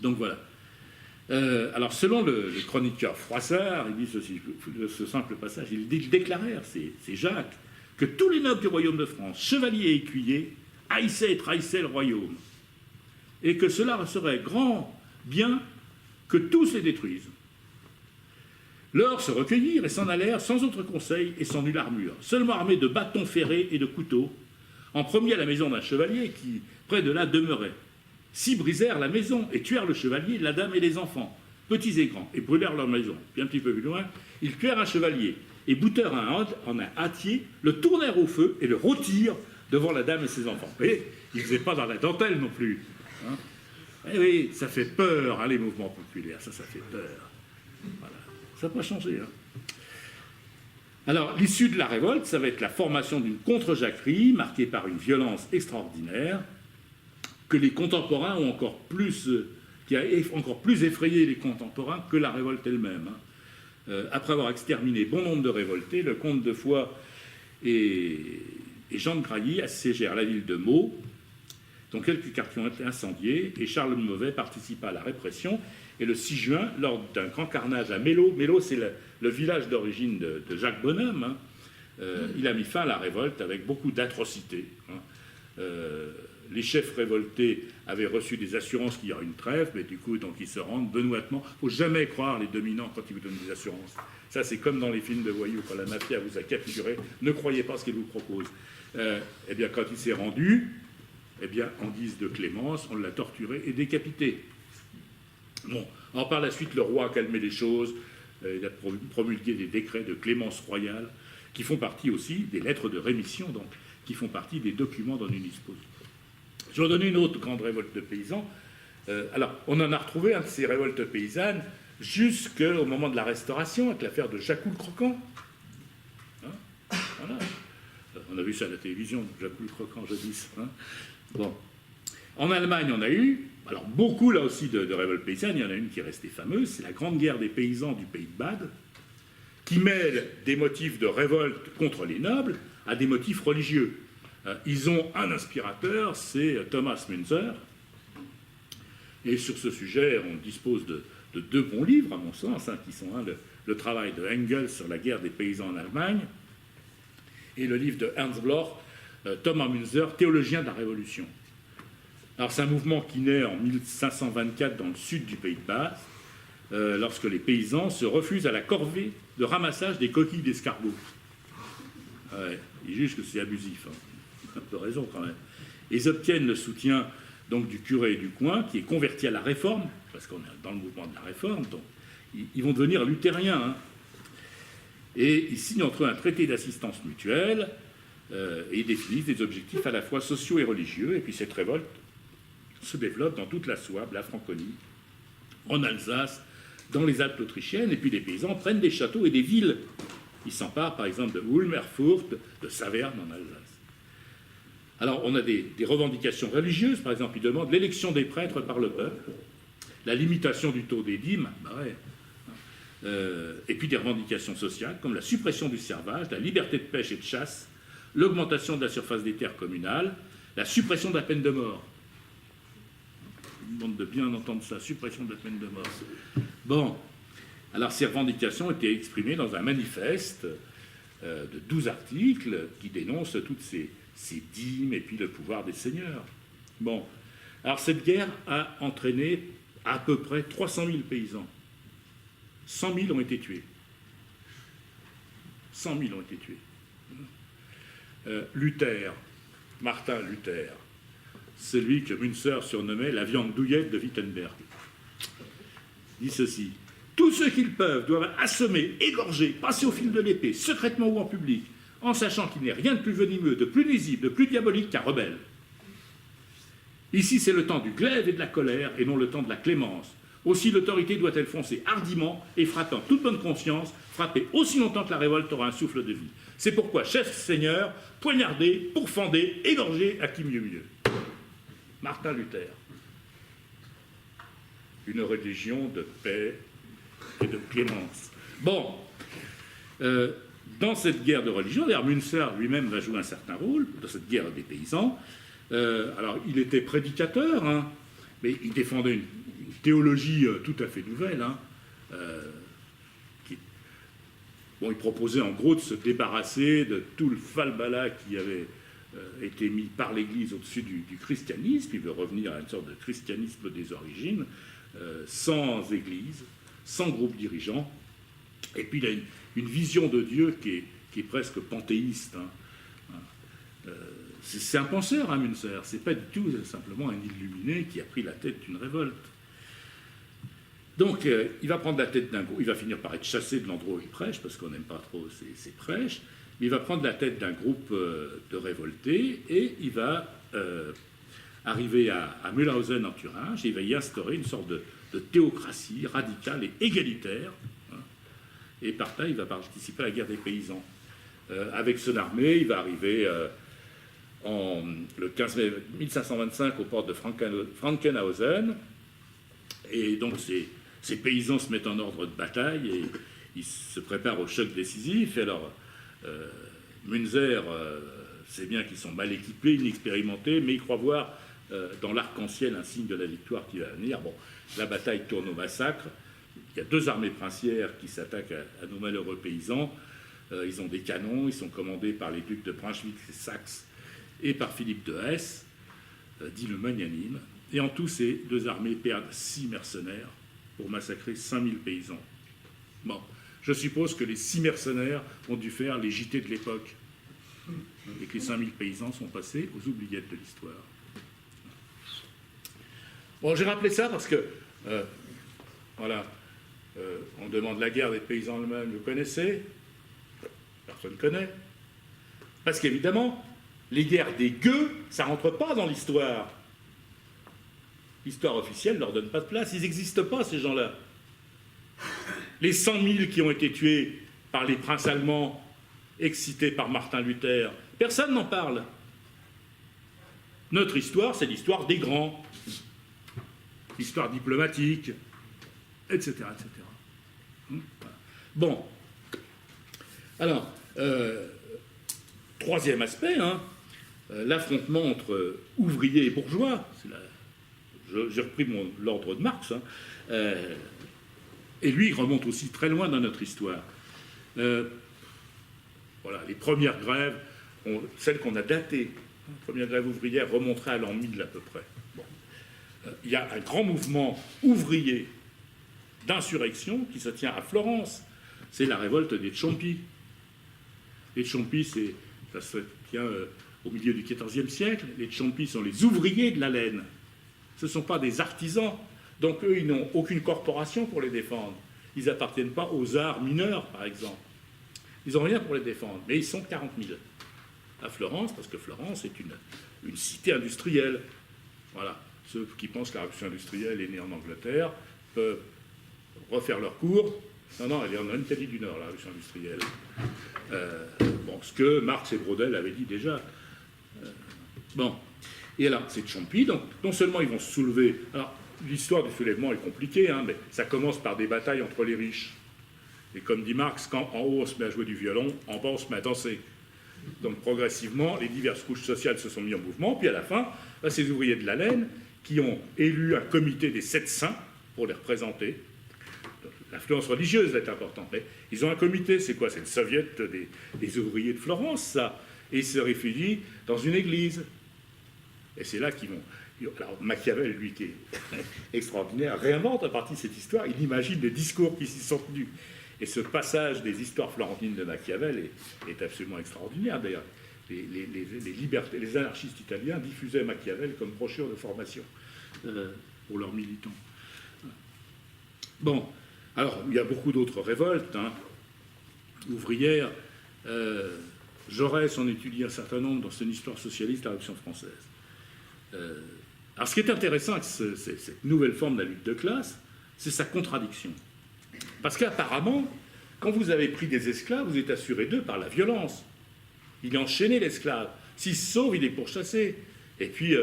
Donc voilà. Alors, selon le chroniqueur Froissart, il dit ceci, ce simple passage, il déclarèrent, c'est Jacques, que tous les nobles du royaume de France, chevaliers et écuyers, haïssaient et trahissaient le royaume, et que cela serait grand bien que tous les détruisent. Leurs se recueillirent et s'en allèrent sans autre conseil et sans nulle armure, seulement armés de bâtons ferrés et de couteaux, en premier à la maison d'un chevalier qui, près de là, demeurait. S'y brisèrent la maison et tuèrent le chevalier, la dame et les enfants, petits et grands, et brûlèrent leur maison. Puis un petit peu plus loin, ils tuèrent un chevalier et boutèrent en un hâtier, le tournèrent au feu et le rôtirent devant la dame et ses enfants. Et ils ne faisaient pas dans la dentelle non plus. Hein. Eh oui, ça fait peur, hein, les mouvements populaires, ça fait peur. Voilà. Ça n'a pas changé. Hein. Alors, l'issue de la révolte, ça va être la formation d'une contre-jacquerie marquée par une violence extraordinaire que les contemporains ont encore plus, qui a encore plus effrayé les contemporains que la révolte elle-même. Hein. Après avoir exterminé bon nombre de révoltés, le comte de Foix et Jean de Grailly assiégèrent la ville de Meaux, dont quelques quartiers ont été incendiés, et Charles de Mauvais participa à la répression. Et le 6 juin, lors d'un grand carnage à Mélo, c'est le village d'origine de Jacques Bonhomme, hein, il a mis fin à la révolte avec beaucoup d'atrocités. Hein. Les chefs révoltés avaient reçu des assurances qu'il y aurait une trêve, mais du coup, donc, ils se rendent benoîtement. Il ne faut jamais croire les dominants quand ils vous donnent des assurances. Ça, c'est comme dans les films de voyous, quand la mafia vous a capturé, ne croyez pas ce qu'ils vous proposent. Eh bien, quand il s'est rendu, eh bien, en guise de clémence, on l'a torturé et décapité. Bon, alors par la suite, le roi a calmé les choses, il a promulgué des décrets de clémence royale, qui font partie aussi des lettres de rémission, donc, qui font partie des documents dont nous disposons. Je vais vous donner une autre grande révolte de paysans. Alors, on en a retrouvé un de ces révoltes paysannes jusqu'au moment de la Restauration, avec l'affaire de Jacou le Croquant. Hein, voilà. On a vu ça à la télévision, Jacou le Croquant, jadis. Hein. Bon. En Allemagne, on a eu, alors beaucoup là aussi de révoltes paysannes, il y en a une qui est restée fameuse, c'est la Grande Guerre des paysans du Pays de Bade, qui mêle des motifs de révolte contre les nobles à des motifs religieux. Ils ont un inspirateur, c'est Thomas Münzer, et sur ce sujet, on dispose de deux bons livres, à mon sens, hein, qui sont le travail de Engels sur la guerre des paysans en Allemagne, et le livre de Ernst Bloch, Thomas Münzer, théologien de la Révolution. Alors c'est un mouvement qui naît en 1524 dans le sud du Pays de Bade, lorsque les paysans se refusent à la corvée de ramassage des coquilles d'escargots. Ouais, ils jugent que c'est abusif, hein. Un peu raison quand même. Ils obtiennent le soutien donc du curé du coin, qui est converti à la Réforme, parce qu'on est dans le mouvement de la Réforme, donc ils vont devenir luthériens. Hein. Et ils signent entre eux un traité d'assistance mutuelle, et ils définissent des objectifs à la fois sociaux et religieux, et puis cette révolte se développe dans toute la Souabe, la Franconie, en Alsace, dans les Alpes autrichiennes, et puis les paysans prennent des châteaux et des villes. Ils s'emparent par exemple de Ulm, Erfurt, de Saverne en Alsace. Alors on a des revendications religieuses, par exemple ils demandent l'élection des prêtres par le peuple, la limitation du taux des dîmes, bah ouais. Et puis des revendications sociales comme la suppression du servage, la liberté de pêche et de chasse, l'augmentation de la surface des terres communales, la suppression de la peine de mort. Je vous demande de bien entendre ça, suppression de la peine de mort. Bon, alors ces revendications étaient exprimées dans un manifeste de 12 articles qui dénoncent toutes ces dîmes et puis le pouvoir des seigneurs. Bon, alors cette guerre a entraîné à peu près 300 000 paysans. 100 000 ont été tués. 100 000 ont été tués. Luther, Martin Luther, celui que Münzer surnommait la viande douillette de Wittenberg, dit ceci: tous ceux qu'ils peuvent doivent assommer, égorger, passer au fil de l'épée, secrètement ou en public, en sachant qu'il n'est rien de plus venimeux, de plus nuisible, de plus diabolique qu'un rebelle. Ici, c'est le temps du glaive et de la colère, et non le temps de la clémence. Aussi, l'autorité doit-elle foncer hardiment et frappant toute bonne conscience, frapper aussi longtemps que la révolte aura un souffle de vie. C'est pourquoi, chef seigneur, poignarder, pourfender, égorger, à qui mieux mieux. Martin Luther. Une religion de paix et de clémence. Bon, dans cette guerre de religion, d'ailleurs Münzer lui-même va jouer un certain rôle dans cette guerre des paysans. Alors il était prédicateur, hein, mais il défendait une théologie tout à fait nouvelle. Hein, il proposait en gros de se débarrasser de tout le falbala qui avait été mis par l'Église au-dessus du christianisme. Il veut revenir à une sorte de christianisme des origines, sans Église, sans groupe dirigeant. Et puis il a une vision de Dieu qui est presque panthéiste. Hein. C'est un penseur, hein, Münzer. C'est pas du tout simplement un illuminé qui a pris la tête d'une révolte. Donc, il va prendre la tête d'un groupe, il va finir par être chassé de l'endroit où il prêche, parce qu'on n'aime pas trop ses prêches, mais il va prendre la tête d'un groupe de révoltés, et il va arriver à Mühlhausen en Thuringe, et il va y instaurer une sorte de théocratie radicale et égalitaire, hein, et par là, il va participer à la guerre des paysans. Avec son armée, il va arriver le 15 mai 1525 aux portes de Frankenhausen, et donc ces paysans se mettent en ordre de bataille et ils se préparent au choc décisif. Et alors, Münzer sait bien qu'ils sont mal équipés, inexpérimentés, mais il croit voir dans l'arc-en-ciel un signe de la victoire qui va venir. Bon, la bataille tourne au massacre. Il y a deux armées princières qui s'attaquent à nos malheureux paysans. Ils ont des canons, ils sont commandés par les ducs de Brunswick et Saxe et par Philippe de Hesse, dit le magnanime. Et en tout, ces deux armées perdent 6 mercenaires pour massacrer 5000 paysans. Bon, je suppose que les 6 mercenaires ont dû faire les JT de l'époque et que les 5000 paysans sont passés aux oubliettes de l'histoire. Bon, j'ai rappelé ça parce que, voilà, on demande la guerre des paysans allemands, vous connaissez? Personne ne connaît. Parce qu'évidemment, les guerres des gueux, ça ne rentre pas dans l'histoire. L'histoire officielle ne leur donne pas de place. Ils n'existent pas, ces gens-là. Les 100 000 qui ont été tués par les princes allemands, excités par Martin Luther, personne n'en parle. Notre histoire, c'est l'histoire des grands. L'histoire diplomatique, etc. etc. Voilà. Bon. Alors, troisième aspect, hein, l'affrontement entre ouvriers et bourgeois. J'ai repris l'ordre de Marx, hein, et lui, il remonte aussi très loin dans notre histoire. Voilà, les premières grèves, celles qu'on a datées, la première grève ouvrière remonterait à l'an 1000 à peu près. Bon. Il y a un grand mouvement ouvrier d'insurrection qui se tient à Florence. C'est la révolte des Ciompi. Les Ciompi, ça se tient au milieu du XIVe siècle. Les Ciompi sont les ouvriers de la laine. Ce ne sont pas des artisans. Donc eux, ils n'ont aucune corporation pour les défendre. Ils n'appartiennent pas aux arts mineurs, par exemple. Ils n'ont rien pour les défendre. Mais ils sont 40 000 à Florence, parce que Florence est une cité industrielle. Voilà. Ceux qui pensent que la révolution industrielle est née en Angleterre peuvent refaire leur cours. Non, elle est en Italie du Nord, la révolution industrielle. Bon, ce que Marx et Braudel avaient dit déjà. Bon. Et alors, c'est Ciompi, donc non seulement ils vont se soulever. Alors, l'histoire du soulèvement est compliquée, hein, mais ça commence par des batailles entre les riches. Et comme dit Marx, quand en haut on se met à jouer du violon, en bas on se met à danser. Donc progressivement, les diverses couches sociales se sont mises en mouvement, puis à la fin, là, ces ouvriers de la laine qui ont élu un comité des 7 saints pour les représenter. L'influence religieuse est importante, mais ils ont un comité, c'est quoi? C'est le soviet des ouvriers de Florence, ça. Et ils se réfugient dans une église. Et c'est là qu'ils vont... Alors Machiavel, lui, qui est extraordinaire, réinvente à partir de cette histoire, il imagine les discours qui s'y sont tenus. Et ce passage des histoires florentines de Machiavel est absolument extraordinaire, d'ailleurs. Les anarchistes italiens diffusaient Machiavel comme brochure de formation pour leurs militants. Bon, alors, il y a beaucoup d'autres révoltes, hein, ouvrières. Jaurès en étudie un certain nombre dans son histoire socialiste de la Révolution française. Alors, ce qui est intéressant avec cette nouvelle forme de la lutte de classe, c'est sa contradiction. Parce qu'apparemment, quand vous avez pris des esclaves, vous êtes assuré d'eux par la violence. Il est enchaîné, l'esclave. S'il se sauve, il est pourchassé. Et puis,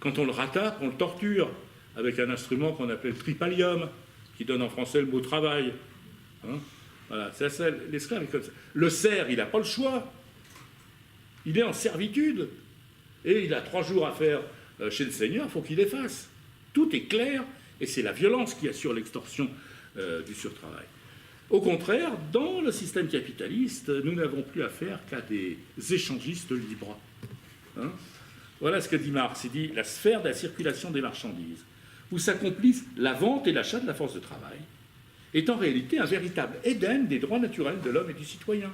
quand on le rattrape, on le torture avec un instrument qu'on appelle le tripalium, qui donne en français le mot travail. Hein, Voilà, l'esclave est comme ça. Le serf, il n'a pas le choix. Il est en servitude. Et il a 3 jours à faire chez le Seigneur, il faut qu'il les fasse. Tout est clair, et c'est la violence qui assure l'extorsion du surtravail. Au contraire, dans le système capitaliste, nous n'avons plus affaire qu'à des échangistes libres. Hein? Voilà ce que dit Marx. Il dit « la sphère de la circulation des marchandises, où s'accomplissent la vente et l'achat de la force de travail, est en réalité un véritable Éden des droits naturels de l'homme et du citoyen.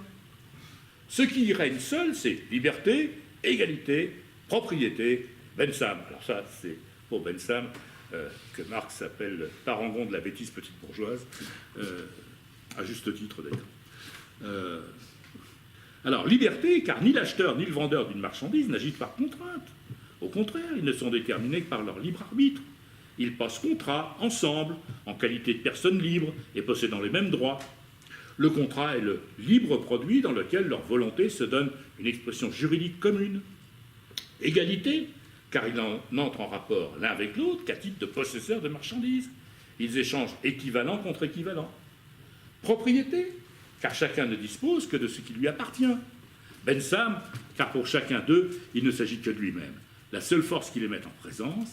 Ce qui y règne seul, c'est liberté, égalité, propriété, Bensam. » Alors ça, c'est pour Bensam, que Marx appelle parangon de la bêtise petite bourgeoise, à juste titre d'ailleurs. Alors, liberté, car ni l'acheteur ni le vendeur d'une marchandise n'agissent par contrainte. Au contraire, ils ne sont déterminés que par leur libre arbitre. Ils passent contrat ensemble, en qualité de personnes libres et possédant les mêmes droits. Le contrat est le libre produit dans lequel leur volonté se donne une expression juridique commune. Égalité, car ils n'entrent en rapport l'un avec l'autre qu'à titre de possesseurs de marchandises. Ils échangent équivalent contre équivalent. Propriété, car chacun ne dispose que de ce qui lui appartient. Bensam, car pour chacun d'eux, il ne s'agit que de lui-même. La seule force qui les met en présence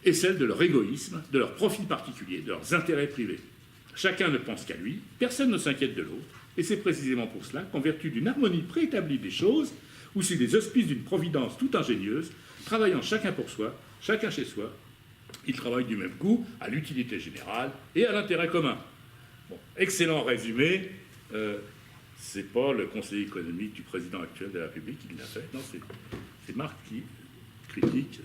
est celle de leur égoïsme, de leur profit particulier, de leurs intérêts privés. Chacun ne pense qu'à lui, personne ne s'inquiète de l'autre, et c'est précisément pour cela qu'en vertu d'une harmonie préétablie des choses, ou sous les auspices d'une providence tout ingénieuse, travaillant chacun pour soi, chacun chez soi, ils travaillent du même coup à l'utilité générale et à l'intérêt commun. Bon, excellent résumé. C'est pas le conseiller économique du président actuel de la République qui l'a fait. Non, c'est Marx qui critique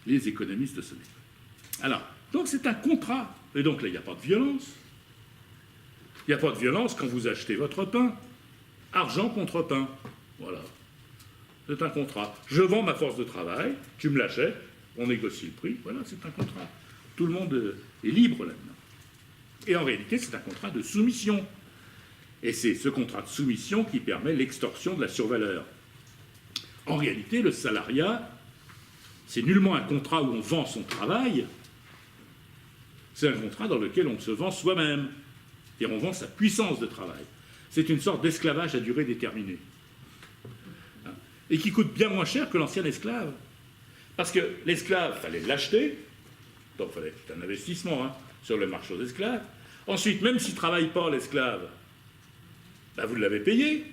les économistes de ce livre. Alors, donc c'est un contrat. Et donc là, il n'y a pas de violence. Il n'y a pas de violence quand vous achetez votre pain. Argent contre pain. Voilà. C'est un contrat. Je vends ma force de travail, tu me l'achètes, on négocie le prix, voilà, c'est un contrat. Tout le monde est libre là-dedans. Et en réalité, c'est un contrat de soumission. Et c'est ce contrat de soumission qui permet l'extorsion de la survaleur. En réalité, le salariat, c'est nullement un contrat où on vend son travail, c'est un contrat dans lequel on se vend soi-même. Et on vend sa puissance de travail. C'est une sorte d'esclavage à durée déterminée. Et qui coûte bien moins cher que l'ancien esclave. Parce que l'esclave, il fallait l'acheter, donc c'est un investissement sur le marché aux esclaves. Ensuite, même s'il ne travaille pas, l'esclave, ben vous l'avez payé.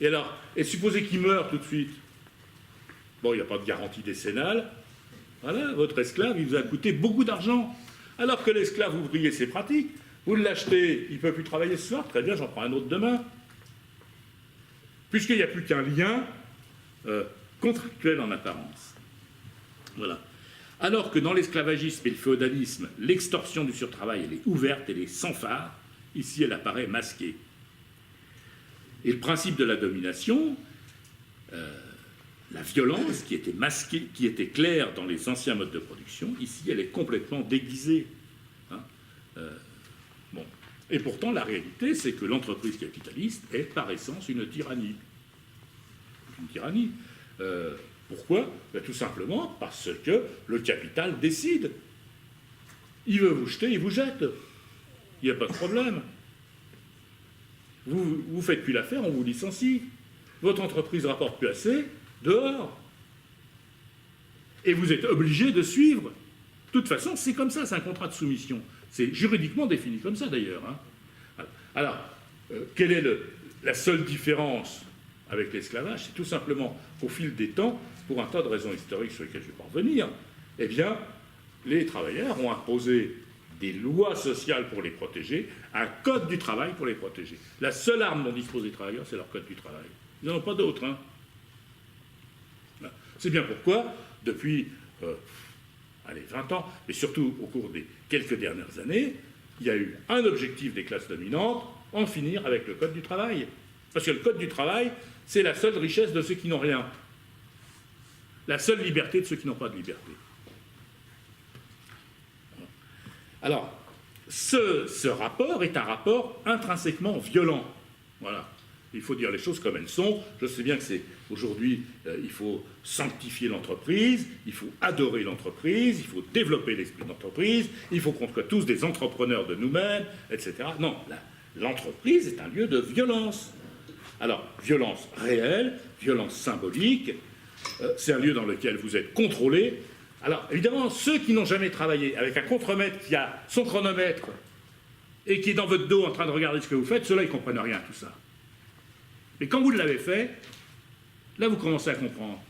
Et alors, et supposez qu'il meurt tout de suite. Bon, il n'y a pas de garantie décennale. Voilà, votre esclave, il vous a coûté beaucoup d'argent. Alors que l'esclave ouvrier, c'est pratique. Vous l'achetez, il ne peut plus travailler ce soir, très bien, j'en prends un autre demain. Puisqu'il n'y a plus qu'un lien contractuel en apparence. Voilà. Alors que dans l'esclavagisme et le féodalisme, l'extorsion du surtravail, elle est ouverte, elle est sans phare, ici elle apparaît masquée. Et le principe de la domination, la violence qui était masquée, qui était claire dans les anciens modes de production, ici elle est complètement déguisée. Bon. Et pourtant, la réalité, c'est que l'entreprise capitaliste est par essence une tyrannie. Une tyrannie. Pourquoi? Ben, tout simplement parce que le capital décide. Il veut vous jeter, il vous jette. Il n'y a pas de problème. Vous ne faites plus l'affaire, on vous licencie. Votre entreprise ne rapporte plus assez, dehors. Et vous êtes obligé de suivre. De toute façon, c'est comme ça, c'est un contrat de soumission. C'est juridiquement défini comme ça, d'ailleurs. Alors, quelle est la seule différence avec l'esclavage? C'est tout simplement qu'au fil des temps, pour un tas de raisons historiques sur lesquelles je ne vais pas revenir, eh bien, les travailleurs ont imposé des lois sociales pour les protéger, un code du travail pour les protéger. La seule arme dont disposent les travailleurs, c'est leur code du travail. Ils n'en ont pas d'autre. C'est bien pourquoi, depuis 20 ans, mais surtout au cours des quelques dernières années, il y a eu un objectif des classes dominantes, en finir avec le code du travail. Parce que le code du travail, c'est la seule richesse de ceux qui n'ont rien. La seule liberté de ceux qui n'ont pas de liberté. Alors, ce rapport est un rapport intrinsèquement violent. Voilà. Il faut dire les choses comme elles sont. Je sais bien que c'est aujourd'hui, il faut sanctifier l'entreprise, il faut adorer l'entreprise, il faut développer l'esprit d'entreprise, il faut qu'on soit tous des entrepreneurs de nous-mêmes, etc. Non, l'entreprise est un lieu de violence. Alors, violence réelle, violence symbolique, c'est un lieu dans lequel vous êtes contrôlé. Alors, évidemment, ceux qui n'ont jamais travaillé avec un contremaître qui a son chronomètre et qui est dans votre dos en train de regarder ce que vous faites, ceux-là, ils ne comprennent rien à tout ça. Mais quand vous l'avez fait, là, vous commencez à comprendre.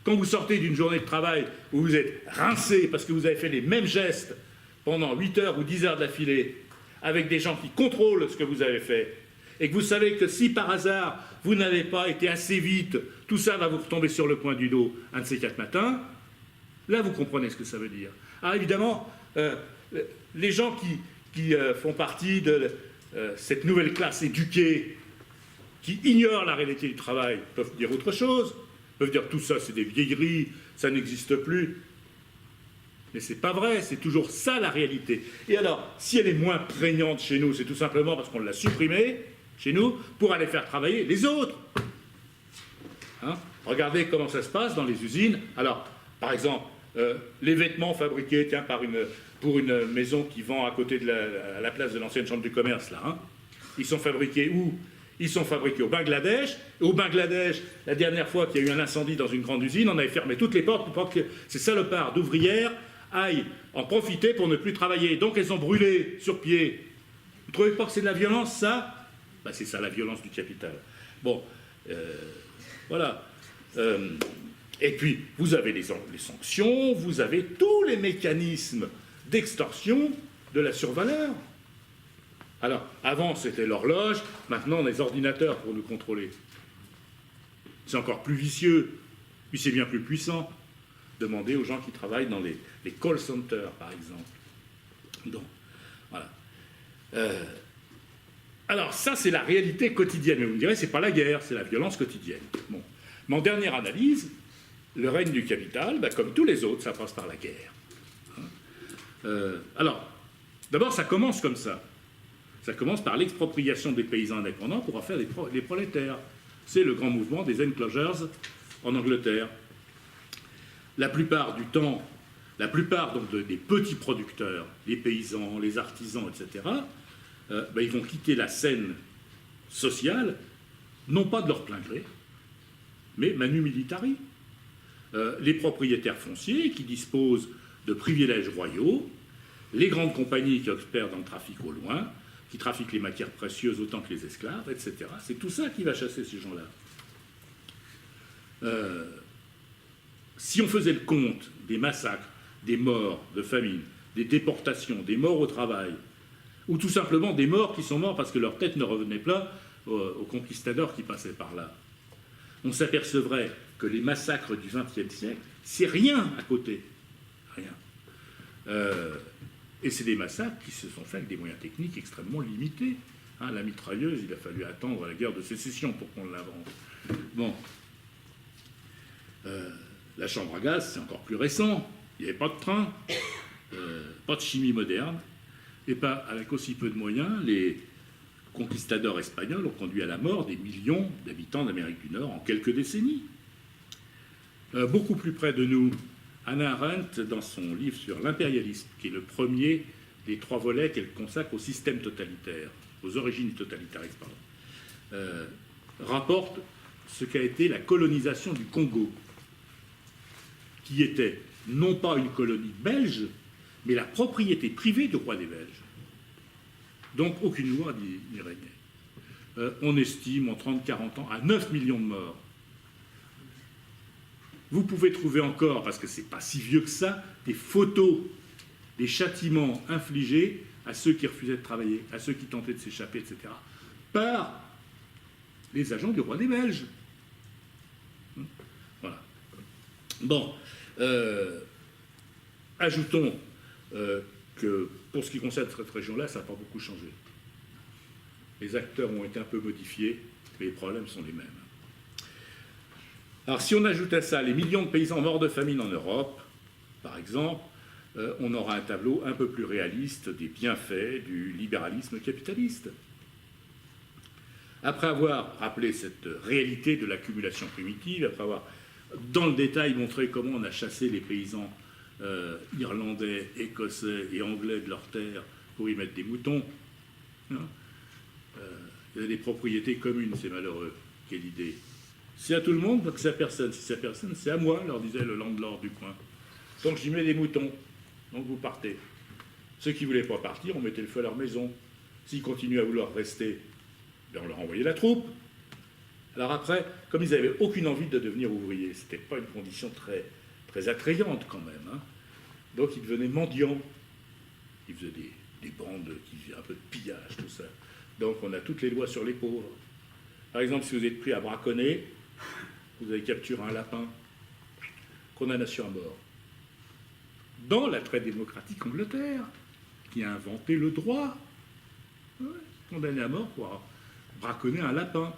Quand vous sortez d'une journée de travail où vous êtes rincé parce que vous avez fait les mêmes gestes pendant 8 heures ou 10 heures d'affilée, avec des gens qui contrôlent ce que vous avez fait, et que vous savez que si par hasard vous n'avez pas été assez vite, tout ça va vous retomber sur le coin du dos un de ces 4 matins, là vous comprenez ce que ça veut dire. Alors évidemment, les gens qui font partie de cette nouvelle classe éduquée, qui ignorent la réalité du travail, peuvent dire autre chose, peuvent dire tout ça c'est des vieilleries, ça n'existe plus. Mais c'est pas vrai, c'est toujours ça la réalité. Et alors, si elle est moins prégnante chez nous, c'est tout simplement parce qu'on l'a supprimée chez nous pour aller faire travailler les autres. Hein? Regardez comment ça se passe dans les usines. Alors, par exemple, les vêtements fabriqués pour une maison qui vend à côté de la place de l'ancienne chambre du commerce, là, hein, ils sont fabriqués où? Ils sont fabriqués au Bangladesh. Et au Bangladesh, la dernière fois qu'il y a eu un incendie dans une grande usine, on avait fermé toutes les portes pour que ces salopards d'ouvrières aillent en profiter pour ne plus travailler. Donc elles ont brûlé sur pied. Vous ne trouvez pas que c'est de la violence, ça? Ben, c'est ça, la violence du capital. Bon, voilà. Et puis, vous avez les sanctions, vous avez tous les mécanismes d'extorsion de la survaleur. Alors, avant, c'était l'horloge, maintenant, on a les ordinateurs pour nous contrôler. C'est encore plus vicieux, puis c'est bien plus puissant. Demandez aux gens qui travaillent dans les call centers, par exemple. Donc, voilà. Alors, ça, c'est la réalité quotidienne. Mais vous me direz, c'est pas la guerre, c'est la violence quotidienne. Bon. Mais en dernière analyse, le règne du capital, ben, comme tous les autres, ça passe par la guerre. Alors, d'abord, ça commence comme ça. Ça commence par l'expropriation des paysans indépendants pour en faire des prolétaires. C'est le grand mouvement des enclosures en Angleterre. La plupart du temps, donc, des petits producteurs, les paysans, les artisans, etc., ben, ils vont quitter la scène sociale, non pas de leur plein gré, mais manu militari. Les propriétaires fonciers qui disposent de privilèges royaux, les grandes compagnies qui opèrent dans le trafic au loin, qui trafiquent les matières précieuses autant que les esclaves, etc. C'est tout ça qui va chasser ces gens-là. Si on faisait le compte des massacres, des morts de famine, des déportations, des morts au travail, ou tout simplement des morts qui sont morts parce que leur tête ne revenait pas aux conquistadors qui passaient par là, on s'apercevrait que les massacres du XXe siècle, c'est rien à côté. Rien. Et c'est des massacres qui se sont faits avec des moyens techniques extrêmement limités. Hein, la mitrailleuse, il a fallu attendre la guerre de sécession pour qu'on l'invente. Bon. La chambre à gaz, c'est encore plus récent. Il n'y avait pas de train, pas de chimie moderne, et pas avec aussi peu de moyens, les conquistadors espagnols ont conduit à la mort des millions d'habitants d'Amérique du Nord en quelques décennies. Beaucoup plus près de nous, Hannah Arendt, dans son livre sur l'impérialisme, qui est le premier des 3 volets qu'elle consacre au système totalitaire, aux origines du totalitarisme, rapporte ce qu'a été la colonisation du Congo, qui était non pas une colonie belge, mais la propriété privée du roi des Belges. Donc aucune loi n'y régnait. On estime en 30-40 ans à 9 millions de morts. Vous pouvez trouver encore, parce que c'est pas si vieux que ça, des photos des châtiments infligés à ceux qui refusaient de travailler, à ceux qui tentaient de s'échapper, etc., par les agents du roi des Belges. Voilà. Bon. Ajoutons que pour ce qui concerne cette région-là, ça n'a pas beaucoup changé. Les acteurs ont été un peu modifiés, mais les problèmes sont les mêmes. Alors si on ajoute à ça les millions de paysans morts de famine en Europe, par exemple, on aura un tableau un peu plus réaliste des bienfaits du libéralisme capitaliste. Après avoir rappelé cette réalité de l'accumulation primitive, après avoir dans le détail montré comment on a chassé les paysans irlandais, écossais et anglais de leurs terres pour y mettre des moutons, hein, il y a des propriétés communes, c'est malheureux. Quelle idée. C'est à tout le monde, donc c'est à personne. Si c'est à personne, c'est à moi, leur disait le landlord du coin. Donc j'y mets des moutons, donc vous partez. Ceux qui ne voulaient pas partir, on mettait le feu à leur maison. S'ils continuaient à vouloir rester, ben on leur envoyait la troupe. Alors après, comme ils n'avaient aucune envie de devenir ouvriers, ce n'était pas une condition très, très attrayante quand même, hein. Donc ils devenaient mendiants. Ils faisaient des bandes qui faisaient un peu de pillage, tout ça. Donc on a toutes les lois sur les pauvres. Par exemple, si vous êtes pris à braconner, vous avez capturé un lapin, condamnation à mort. Dans la très démocratique Angleterre, qui a inventé le droit, ouais, condamné à mort pour avoir braconné un lapin.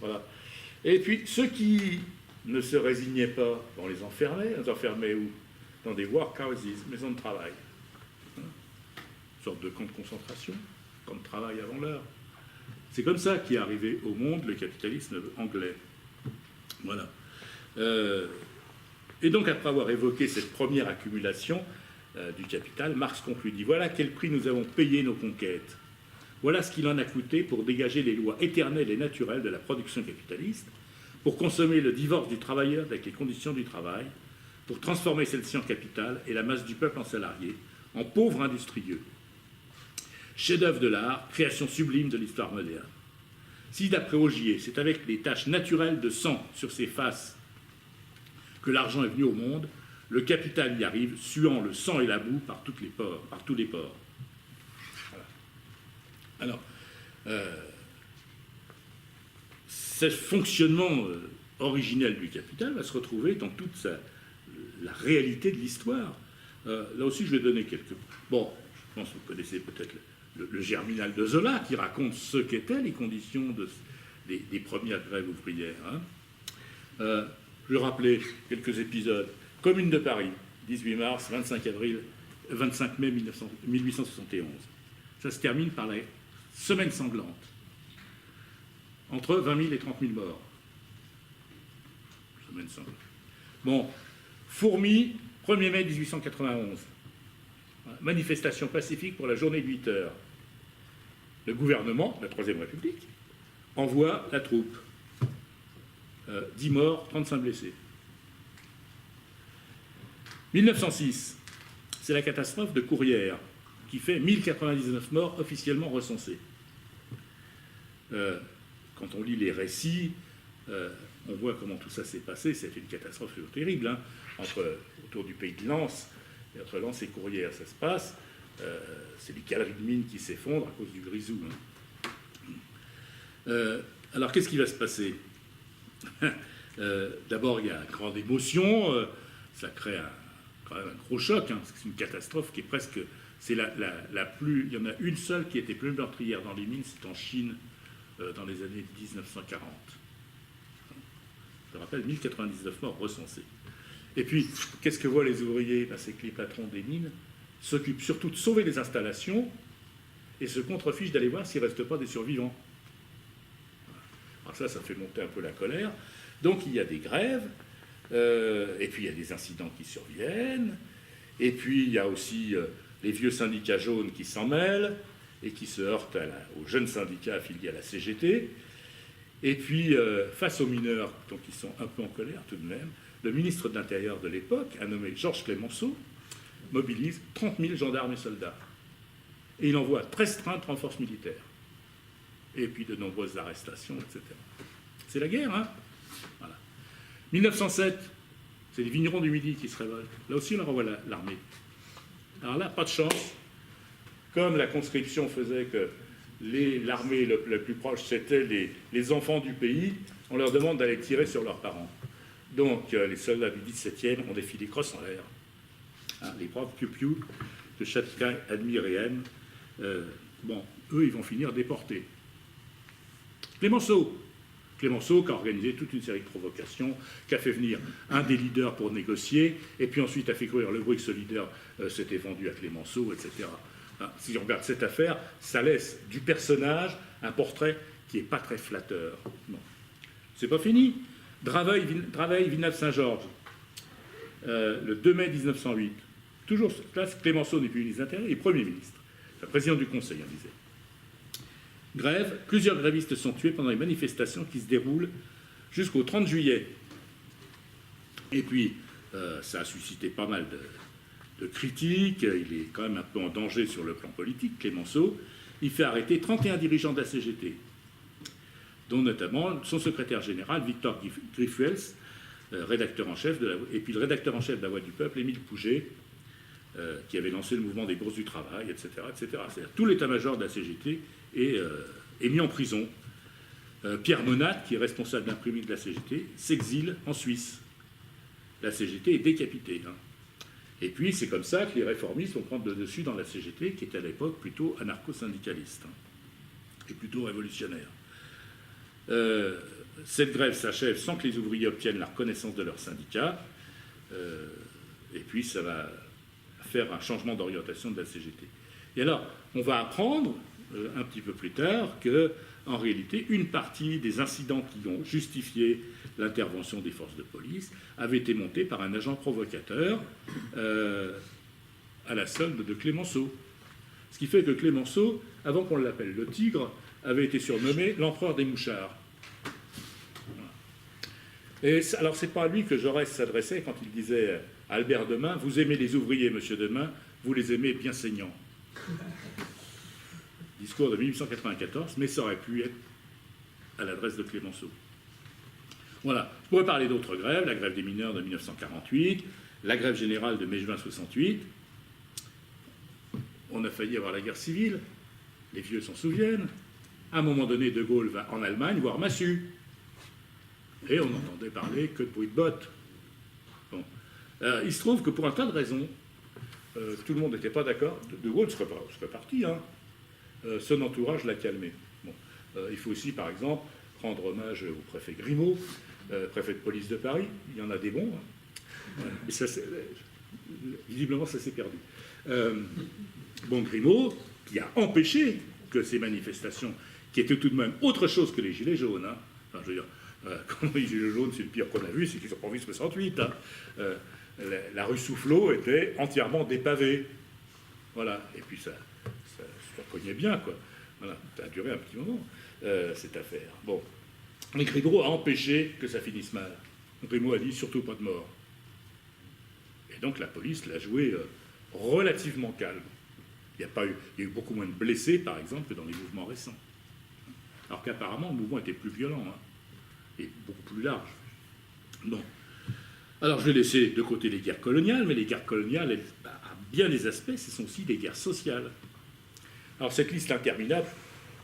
Voilà. Et puis, ceux qui ne se résignaient pas, on les enfermait où? Dans des workhouses, maisons de travail. Une sorte de camp de concentration, camp de travail avant l'heure. C'est comme ça qu'est arrivé au monde le capitalisme anglais. Voilà. Et donc, après avoir évoqué cette première accumulation du capital, Marx conclut, dit, voilà quel prix nous avons payé nos conquêtes. Voilà ce qu'il en a coûté pour dégager les lois éternelles et naturelles de la production capitaliste, pour consommer le divorce du travailleur avec les conditions du travail, pour transformer celle-ci en capital et la masse du peuple en salariés, en pauvres industrieux. Chef-d'œuvre de l'art, création sublime de l'histoire moderne. Si, d'après Augier, c'est avec les taches naturelles de sang sur ses faces que l'argent est venu au monde, le capital y arrive, suant le sang et la boue par tous les pores. Voilà. Alors, ce fonctionnement originel du capital va se retrouver dans toute la réalité de l'histoire. Là aussi, je vais donner quelques... Bon, je pense que vous connaissez peut-être le Germinal de Zola, qui raconte ce qu'étaient les conditions des premières grèves ouvrières. Hein. Je vais rappeler quelques épisodes. Commune de Paris, 18 mars, 25 mai 1871. Ça se termine par la semaine sanglante. Entre 20 000 et 30 000 morts. Semaine sanglante. Bon, Fourmi, 1er mai 1891. Manifestation pacifique pour la journée de 8 heures. Le gouvernement, la Troisième République, envoie la troupe. 10 morts, 35 blessés. 1906, c'est la catastrophe de Courrières, qui fait 1099 morts officiellement recensés. Quand on lit les récits, on voit comment tout ça s'est passé. C'est une catastrophe terrible, hein, autour du pays de Lens, et entre Lens et Courrières, ça se passe. C'est les galeries de mines qui s'effondrent à cause du grisou. Hein. Alors, qu'est-ce qui va se passer? D'abord, il y a une grande émotion, ça crée quand même un gros choc, hein, parce que c'est une catastrophe qui est presque... C'est la plus... Il y en a une seule qui était plus meurtrière dans les mines, c'est en Chine, dans les années 1940. Je rappelle, 1099 morts recensés. Et puis, qu'est-ce que voient les ouvriers? C'est que les patrons des mines s'occupent surtout de sauver les installations et se contrefichent d'aller voir s'il ne reste pas des survivants. Alors ça fait monter un peu la colère. Donc il y a des grèves, et puis il y a des incidents qui surviennent, et puis il y a aussi les vieux syndicats jaunes qui s'en mêlent et qui se heurtent aux jeunes syndicats affiliés à la CGT. Et puis, face aux mineurs, donc ils sont un peu en colère tout de même, le ministre de l'Intérieur de l'époque, un nommé Georges Clemenceau, mobilise 30 000 gendarmes et soldats. Et il envoie 13 trains de renforce militaire. Et puis de nombreuses arrestations, etc. C'est la guerre, hein? Voilà. 1907, c'est les vignerons du Midi qui se révoltent. Là aussi, on leur envoie l'armée. Alors là, pas de chance. Comme la conscription faisait que l'armée la plus proche, c'était les enfants du pays, on leur demande d'aller tirer sur leurs parents. Donc, les soldats du 17e ont défilé crosse en l'air. Hein, les braves piou-piou que chacun admire et aime. Bon, eux, ils vont finir déportés. Clemenceau qui a organisé toute une série de provocations, qui a fait venir un des leaders pour négocier, et puis ensuite a fait courir le bruit que ce leader s'était vendu à Clemenceau, etc. Hein, si on regarde cette affaire, ça laisse du personnage un portrait qui n'est pas très flatteur. Bon. C'est pas fini. Draveil, Villeneuve-Saint-Georges, le 2 mai 1908. Toujours place, Clémenceau n'est plus ministre de l'Intérieur, il est Premier ministre. Le président du Conseil, on disait. Grève, plusieurs grévistes sont tués pendant les manifestations qui se déroulent jusqu'au 30 juillet. Et puis, ça a suscité pas mal de critiques. Il est quand même un peu en danger sur le plan politique, Clémenceau. Il fait arrêter 31 dirigeants de la CGT, dont notamment son secrétaire général, Victor Griffuels, rédacteur en chef et puis le rédacteur en chef de La Voix du Peuple, Émile Pouget, qui avait lancé le mouvement des bourses du travail, etc. etc. C'est-à-dire tout l'état-major de la CGT est mis en prison. Pierre Monat, qui est responsable d'imprimerie de la CGT, s'exile en Suisse. La CGT est décapitée. Hein. Et puis c'est comme ça que les réformistes vont prendre le dessus dans la CGT, qui était à l'époque plutôt anarcho-syndicaliste et plutôt révolutionnaire. Cette grève s'achève sans que les ouvriers obtiennent la reconnaissance de leur syndicat. Et puis ça va faire un changement d'orientation de la CGT. Et alors, on va apprendre un petit peu plus tard que, en réalité, une partie des incidents qui ont justifié l'intervention des forces de police avait été montée par un agent provocateur à la solde de Clémenceau. Ce qui fait que Clémenceau, avant qu'on l'appelle le tigre, avait été surnommé l'empereur des mouchards. Et alors, c'est pas à lui que Jaurès s'adressait quand il disait à Albert Demain, vous aimez les ouvriers, monsieur Demain, vous les aimez bien saignants. Discours de 1894, mais ça aurait pu être à l'adresse de Clémenceau. Voilà. Je pourrais parler d'autres grèves, la grève des mineurs de 1948, la grève générale de mai-juin 68. On a failli avoir la guerre civile, les vieux s'en souviennent. À un moment donné, De Gaulle va en Allemagne voir Massu. Et on n'entendait parler que de bruit de bottes. Bon. Il se trouve que pour un tas de raisons, tout le monde n'était pas d'accord. De Gaulle serait parti, hein. Son entourage l'a calmé. Bon. Il faut aussi, par exemple, rendre hommage au préfet Grimaud, préfet de police de Paris. Il y en a des bons. Hein. Et ça, visiblement, ça s'est perdu. Grimaud, qui a empêché que ces manifestations, qui étaient tout de même autre chose que les gilets jaunes, hein. Enfin, je veux dire, quand les gilets jaunes, c'est le pire qu'on a vu, c'est qu'ils ont pas vu 68. Hein. La rue Soufflot était entièrement dépavée. Voilà. Et puis ça cognait bien, quoi. Voilà. Ça a duré un petit moment, cette affaire. Bon. Mais Grimaud a empêché que ça finisse mal. Grimaud a dit surtout pas de mort. Et donc la police l'a joué relativement calme. Il y a eu beaucoup moins de blessés, par exemple, que dans les mouvements récents. Alors qu'apparemment, le mouvement était plus violent, hein, et beaucoup plus large. Bon. Alors, je vais laisser de côté les guerres coloniales, mais les guerres coloniales, à bien des aspects, ce sont aussi des guerres sociales. Alors, cette liste interminable,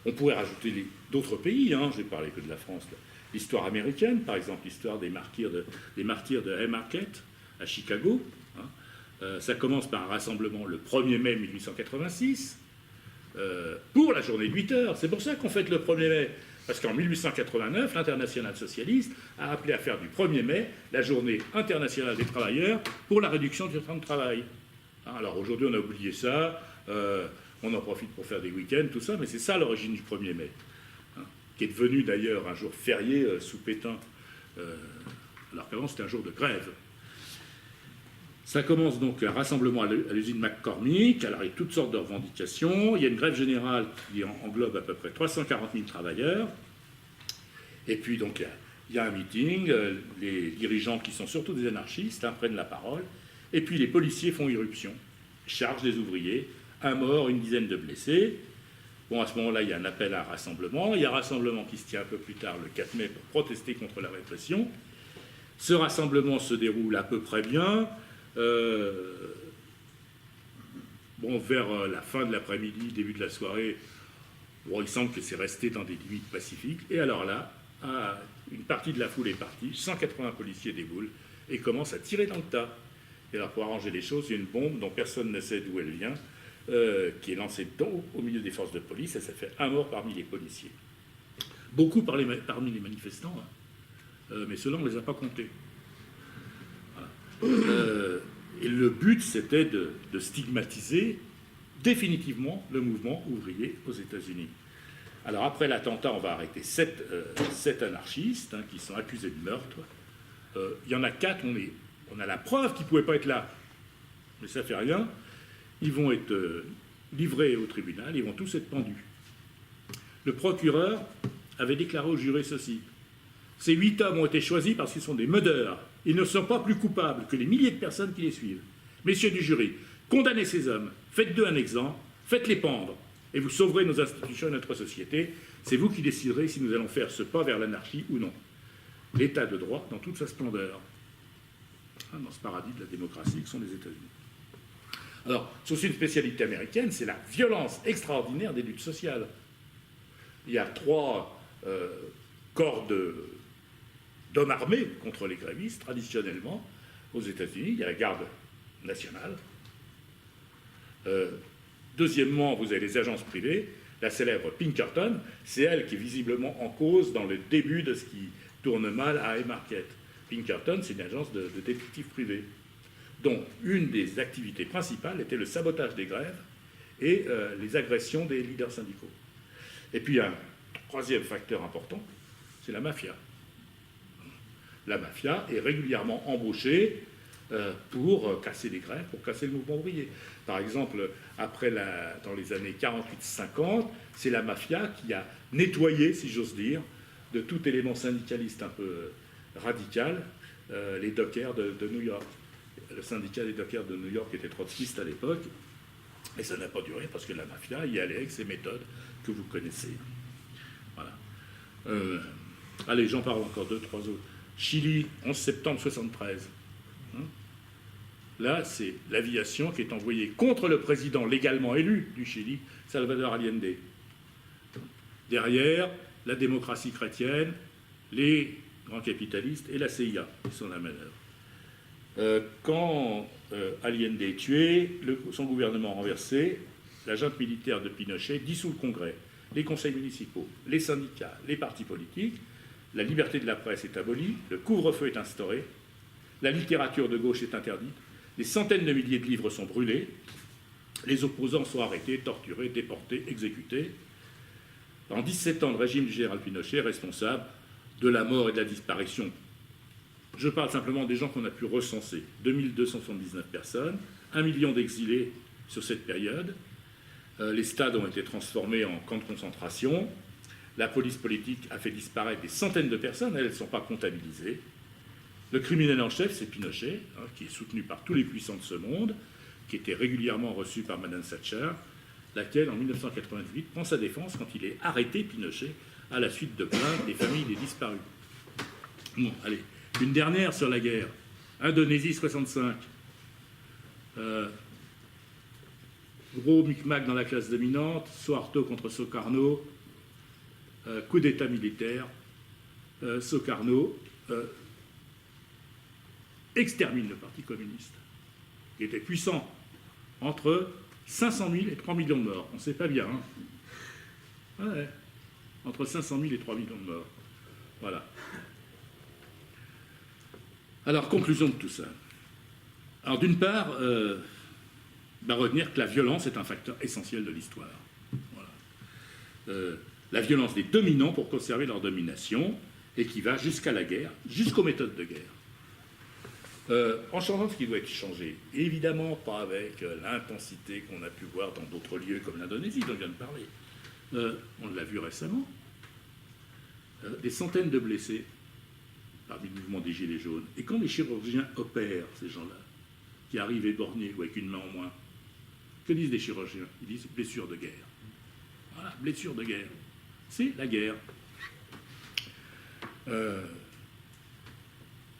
on pourrait rajouter d'autres pays, hein, je vais parler que de la France, l'histoire américaine, par exemple, l'histoire des martyrs de Haymarket, à Chicago. Hein. Ça commence par un rassemblement le 1er mai 1886, pour la journée de 8 heures. C'est pour ça qu'on fête le 1er mai. Parce qu'en 1889, l'Internationale socialiste a appelé à faire du 1er mai la journée internationale des travailleurs pour la réduction du temps de travail. Alors aujourd'hui, on a oublié ça, on en profite pour faire des week-ends, tout ça, mais c'est ça l'origine du 1er mai, hein, qui est devenu d'ailleurs un jour férié sous Pétain, alors qu'avant c'était un jour de grève. Ça commence donc un rassemblement à l'usine McCormick, alors il y a toutes sortes de revendications. Il y a une grève générale qui englobe à peu près 340 000 travailleurs. Et puis donc il y a un meeting, les dirigeants qui sont surtout des anarchistes prennent la parole. Et puis les policiers font irruption, chargent les ouvriers, un mort, une dizaine de blessés. Bon, à ce moment-là, il y a un appel à un rassemblement. Il y a un rassemblement qui se tient un peu plus tard, le 4 mai, pour protester contre la répression. Ce rassemblement se déroule à peu près bien. Vers la fin de l'après-midi, début de la soirée, il semble que c'est resté dans des limites pacifiques. Et alors là, une partie de la foule est partie, 180 policiers déboulent et commencent à tirer dans le tas. Et alors, pour arranger les choses, il y a une bombe dont personne ne sait d'où elle vient, qui est lancée au milieu des forces de police, et ça fait un mort parmi les policiers. Beaucoup parmi les manifestants, hein, mais ceux-là, on ne les a pas comptés. Et le but, c'était de stigmatiser définitivement le mouvement ouvrier aux États-Unis. Alors après l'attentat, on va arrêter 7 anarchistes qui sont accusés de meurtre. Il y en a 4, on a la preuve qu'ils ne pouvaient pas être là. Mais ça ne fait rien. Ils vont être livrés au tribunal, ils vont tous être pendus. Le procureur avait déclaré au jury ceci. Ces 8 hommes ont été choisis parce qu'ils sont des meudeurs. Ils ne sont pas plus coupables que les milliers de personnes qui les suivent. Messieurs du jury, condamnez ces hommes, faites d'eux un exemple, faites-les pendre, et vous sauverez nos institutions et notre société. C'est vous qui déciderez si nous allons faire ce pas vers l'anarchie ou non. L'état de droit dans toute sa splendeur. Dans ce paradis de la démocratie que sont les États-Unis. Alors, c'est aussi une spécialité américaine, c'est la violence extraordinaire des luttes sociales. Il y a 3 corps d'hommes armés contre les grévistes, traditionnellement, aux États-Unis. Il y a la garde nationale. Deuxièmement, vous avez les agences privées. La célèbre Pinkerton, c'est elle qui est visiblement en cause dans le début de ce qui tourne mal à Haymarket. Pinkerton, c'est une agence de détectives privés, dont une des activités principales était le sabotage des grèves et les agressions des leaders syndicaux. Et puis un troisième facteur important, c'est la mafia. La mafia est régulièrement embauchée pour casser les grèves, pour casser le mouvement ouvrier. Par exemple, dans les années 48-50, c'est la mafia qui a nettoyé, si j'ose dire, de tout élément syndicaliste un peu radical, les dockers de New York. Le syndicat des dockers de New York était trotskiste à l'époque, et ça n'a pas duré parce que la mafia y allait avec ses méthodes que vous connaissez. Voilà. Allez, j'en parle encore 2, 3 autres. Chili, 11 septembre 73. Là, c'est l'aviation qui est envoyée contre le président légalement élu du Chili, Salvador Allende. Derrière, la démocratie chrétienne, les grands capitalistes et la CIA qui sont à la manœuvre. Quand Allende est tué, son gouvernement renversé, la junte militaire de Pinochet dissout le Congrès, les conseils municipaux, les syndicats, les partis politiques, la liberté de la presse est abolie, le couvre-feu est instauré, la littérature de gauche est interdite, des centaines de milliers de livres sont brûlés, les opposants sont arrêtés, torturés, déportés, exécutés. En 17 ans, le régime du général Pinochet est responsable de la mort et de la disparition. Je parle simplement des gens qu'on a pu recenser. 2279 personnes, 1 million d'exilés sur cette période. Les stades ont été transformés en camps de concentration. La police politique a fait disparaître des centaines de personnes, elles ne sont pas comptabilisées. Le criminel en chef, c'est Pinochet, qui est soutenu par tous les puissants de ce monde, qui était régulièrement reçu par Mme Thatcher, laquelle, en 1988, prend sa défense quand il est arrêté, Pinochet, à la suite de plaintes des familles des disparus. Bon, allez, une dernière sur la guerre. Indonésie 65. Gros micmac dans la classe dominante, Suharto contre Sukarno, coup d'État militaire, Sukarno extermine le Parti communiste, qui était puissant, entre 500 000 et 3 millions de morts. On ne sait pas bien, hein. Ouais. Entre 500 000 et 3 millions de morts. Voilà. Alors, conclusion de tout ça. Alors, d'une part, retenir que la violence est un facteur essentiel de l'histoire. Voilà. La violence des dominants pour conserver leur domination, et qui va jusqu'à la guerre, jusqu'aux méthodes de guerre. En changeant ce qui doit être changé, évidemment pas avec l'intensité qu'on a pu voir dans d'autres lieux comme l'Indonésie dont je viens de parler. On l'a vu récemment. Des centaines de blessés parmi le mouvement des Gilets jaunes. Et quand les chirurgiens opèrent ces gens-là, qui arrivent éborgnés ou avec une main en moins, que disent les chirurgiens? Ils disent blessure de guerre. Voilà, blessure de guerre. C'est la guerre.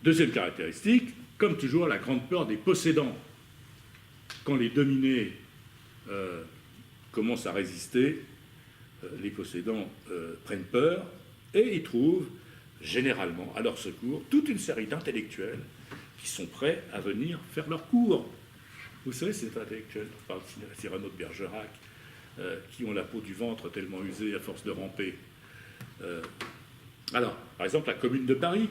Deuxième caractéristique, comme toujours, la grande peur des possédants. Quand les dominés commencent à résister, les possédants prennent peur et ils trouvent généralement à leur secours toute une série d'intellectuels qui sont prêts à venir faire leur cours. Vous savez, ces intellectuels, on parle de Cyrano de Bergerac, qui ont la peau du ventre tellement usée à force de ramper. Alors, par exemple, la Commune de Paris.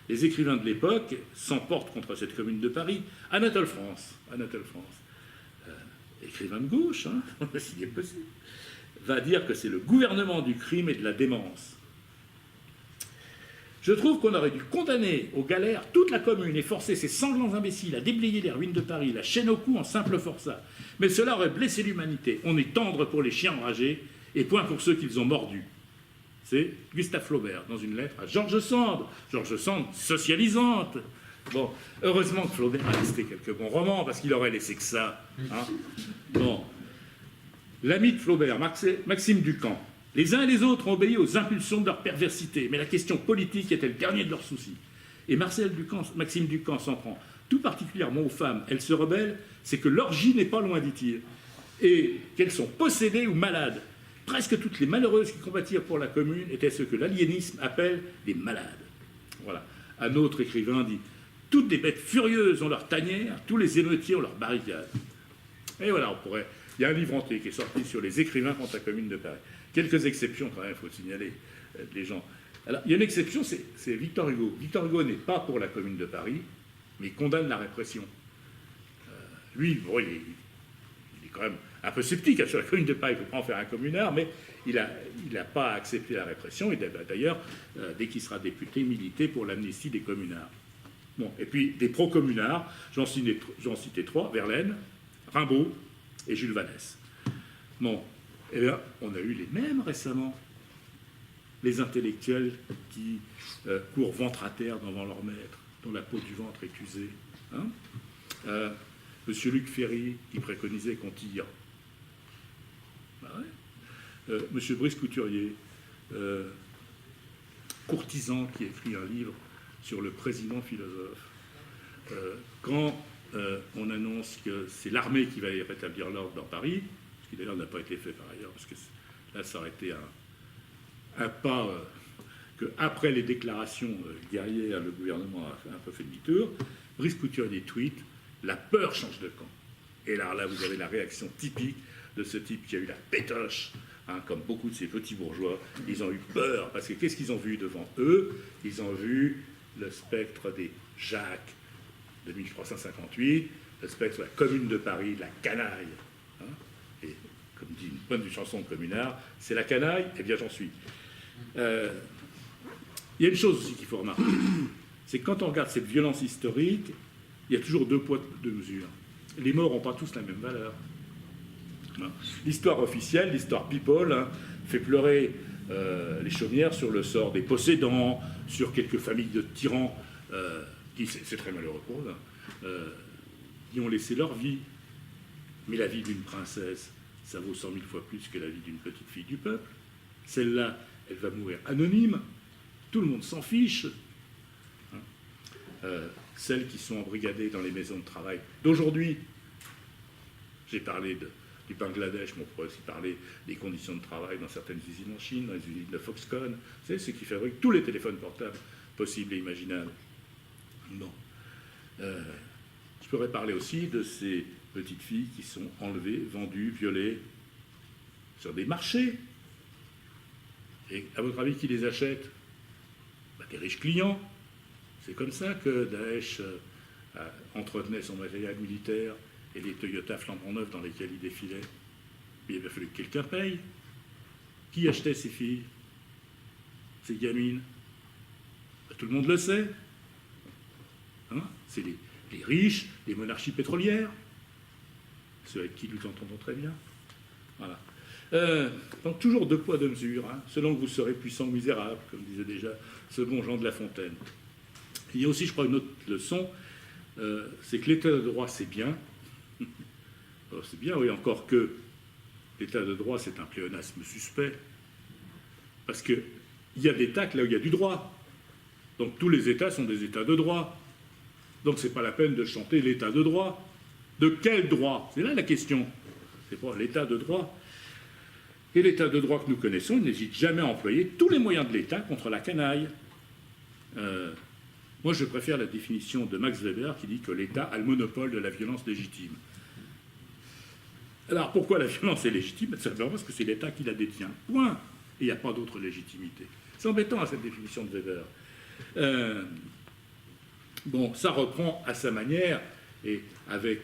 Les écrivains de l'époque s'emportent contre cette Commune de Paris. Anatole France, écrivain de gauche, s'il est possible. va dire que c'est le gouvernement du crime et de la démence. Je trouve qu'on aurait dû condamner aux galères toute la commune et forcer ces sanglants imbéciles à déblayer les ruines de Paris, la chaîne au cou en simple forçat. Mais cela aurait blessé l'humanité. On est tendre pour les chiens enragés et point pour ceux qu'ils ont mordus. C'est Gustave Flaubert, dans une lettre à George Sand. George Sand, socialisante. Bon, heureusement que Flaubert a resté quelques bons romans, parce qu'il aurait laissé que ça. Hein. Bon. L'ami de Flaubert, Maxime Ducamp. Les uns et les autres ont obéi aux impulsions de leur perversité, mais la question politique était le dernier de leurs soucis. Et Maxime Ducamp s'en prend tout particulièrement aux femmes. Elles se rebellent, c'est que l'orgie n'est pas loin, dit-il, et qu'elles sont possédées ou malades. Presque toutes les malheureuses qui combattirent pour la commune étaient ce que l'aliénisme appelle des malades. Voilà. Un autre écrivain dit « Toutes les bêtes furieuses ont leur tanière, tous les émeutiers ont leur barricade. » Et voilà, il y a un livre entier qui est sorti sur les écrivains contre la commune de Paris. Quelques exceptions, quand même, il faut signaler les gens. Alors, il y a une exception, c'est Victor Hugo. Victor Hugo n'est pas pour la commune de Paris, mais il condamne la répression. Lui, bon, il est quand même un peu sceptique sur la commune de Paris, il ne faut pas en faire un communard, mais il n'a pas accepté la répression, et d'ailleurs, dès qu'il sera député, milité pour l'amnistie des communards. Bon, et puis, des pro-communards, j'en citais trois, Verlaine, Rimbaud et Jules Vannès. Bon, eh bien, on a eu les mêmes récemment, les intellectuels qui courent ventre à terre devant leur maître, dont la peau du ventre est usée. Hein. Monsieur Luc Ferry, qui préconisait qu'on tire. Ben ouais. Monsieur Brice Couturier, courtisan qui écrit un livre sur le président philosophe. Quand on annonce que c'est l'armée qui va rétablir l'ordre dans Paris, ce qui d'ailleurs n'a pas été fait par ailleurs, parce que là, ça aurait été un pas que, après les déclarations guerrières, le gouvernement a un peu fait demi-tour. Brice Couturier tweet « La peur change de camp ». Et là, vous avez la réaction typique de ce type qui a eu la pétoche, hein, comme beaucoup de ces petits bourgeois. Ils ont eu peur, parce que qu'est-ce qu'ils ont vu devant eux? Ils ont vu le spectre des Jacques de 1358, le spectre de la commune de Paris, de la canaille. Hein, et comme dit une bonne chanson de communard, c'est la canaille, eh bien j'en suis. Il y a une chose aussi qu'il faut remarquer, c'est que quand on regarde cette violence historique, il y a toujours deux poids, deux mesures. Les morts n'ont pas tous la même valeur. L'histoire officielle, l'histoire people, hein, fait pleurer les chaumières sur le sort des possédants, sur quelques familles de tyrans qui, c'est très malheureux pour eux, hein, qui ont laissé leur vie. Mais la vie d'une princesse, ça vaut 100 000 fois plus que la vie d'une petite fille du peuple. Celle-là, elle va mourir anonyme, tout le monde s'en fiche. Celles qui sont embrigadées dans les maisons de travail d'aujourd'hui, j'ai parlé du Bangladesh, mais on pourrait aussi parler des conditions de travail dans certaines usines en Chine, dans les usines de Foxconn, c'est ceux qui fabriquent tous les téléphones portables possibles et imaginables. Bon. Je pourrais parler aussi de ces petites filles qui sont enlevées, vendues, violées sur des marchés. Et à votre avis, qui les achète? Des riches clients. C'est comme ça que Daesh entretenait son matériel militaire et les Toyota flambant neufs dans lesquels il défilait. Mais il a fallu que quelqu'un paye. Qui achetait ces filles? Ces gamines? Tout le monde le sait. Hein, c'est les riches, les monarchies pétrolières, ceux avec qui nous entendons très bien. Voilà. Donc toujours deux poids, deux mesures, hein, selon que vous serez puissant ou misérable, comme disait déjà ce bon Jean de La Fontaine. Il y a aussi, je crois, une autre leçon, c'est que l'état de droit, c'est bien. C'est bien, oui, encore que l'état de droit, c'est un pléonasme suspect. Parce qu'il y a des États là où il y a du droit. Donc tous les États sont des États de droit. Donc c'est pas la peine de chanter l'état de droit. De quel droit? C'est là la question. C'est pas l'état de droit. Et l'état de droit que nous connaissons, il n'hésite jamais à employer tous les moyens de l'État contre la canaille. Moi, je préfère la définition de Max Weber qui dit que l'État a le monopole de la violence légitime. Alors, pourquoi la violence est légitime? Simplement parce que c'est l'État qui la détient. Point. Et il n'y a pas d'autre légitimité. C'est embêtant à cette définition de Weber. Bon, ça reprend à sa manière, et avec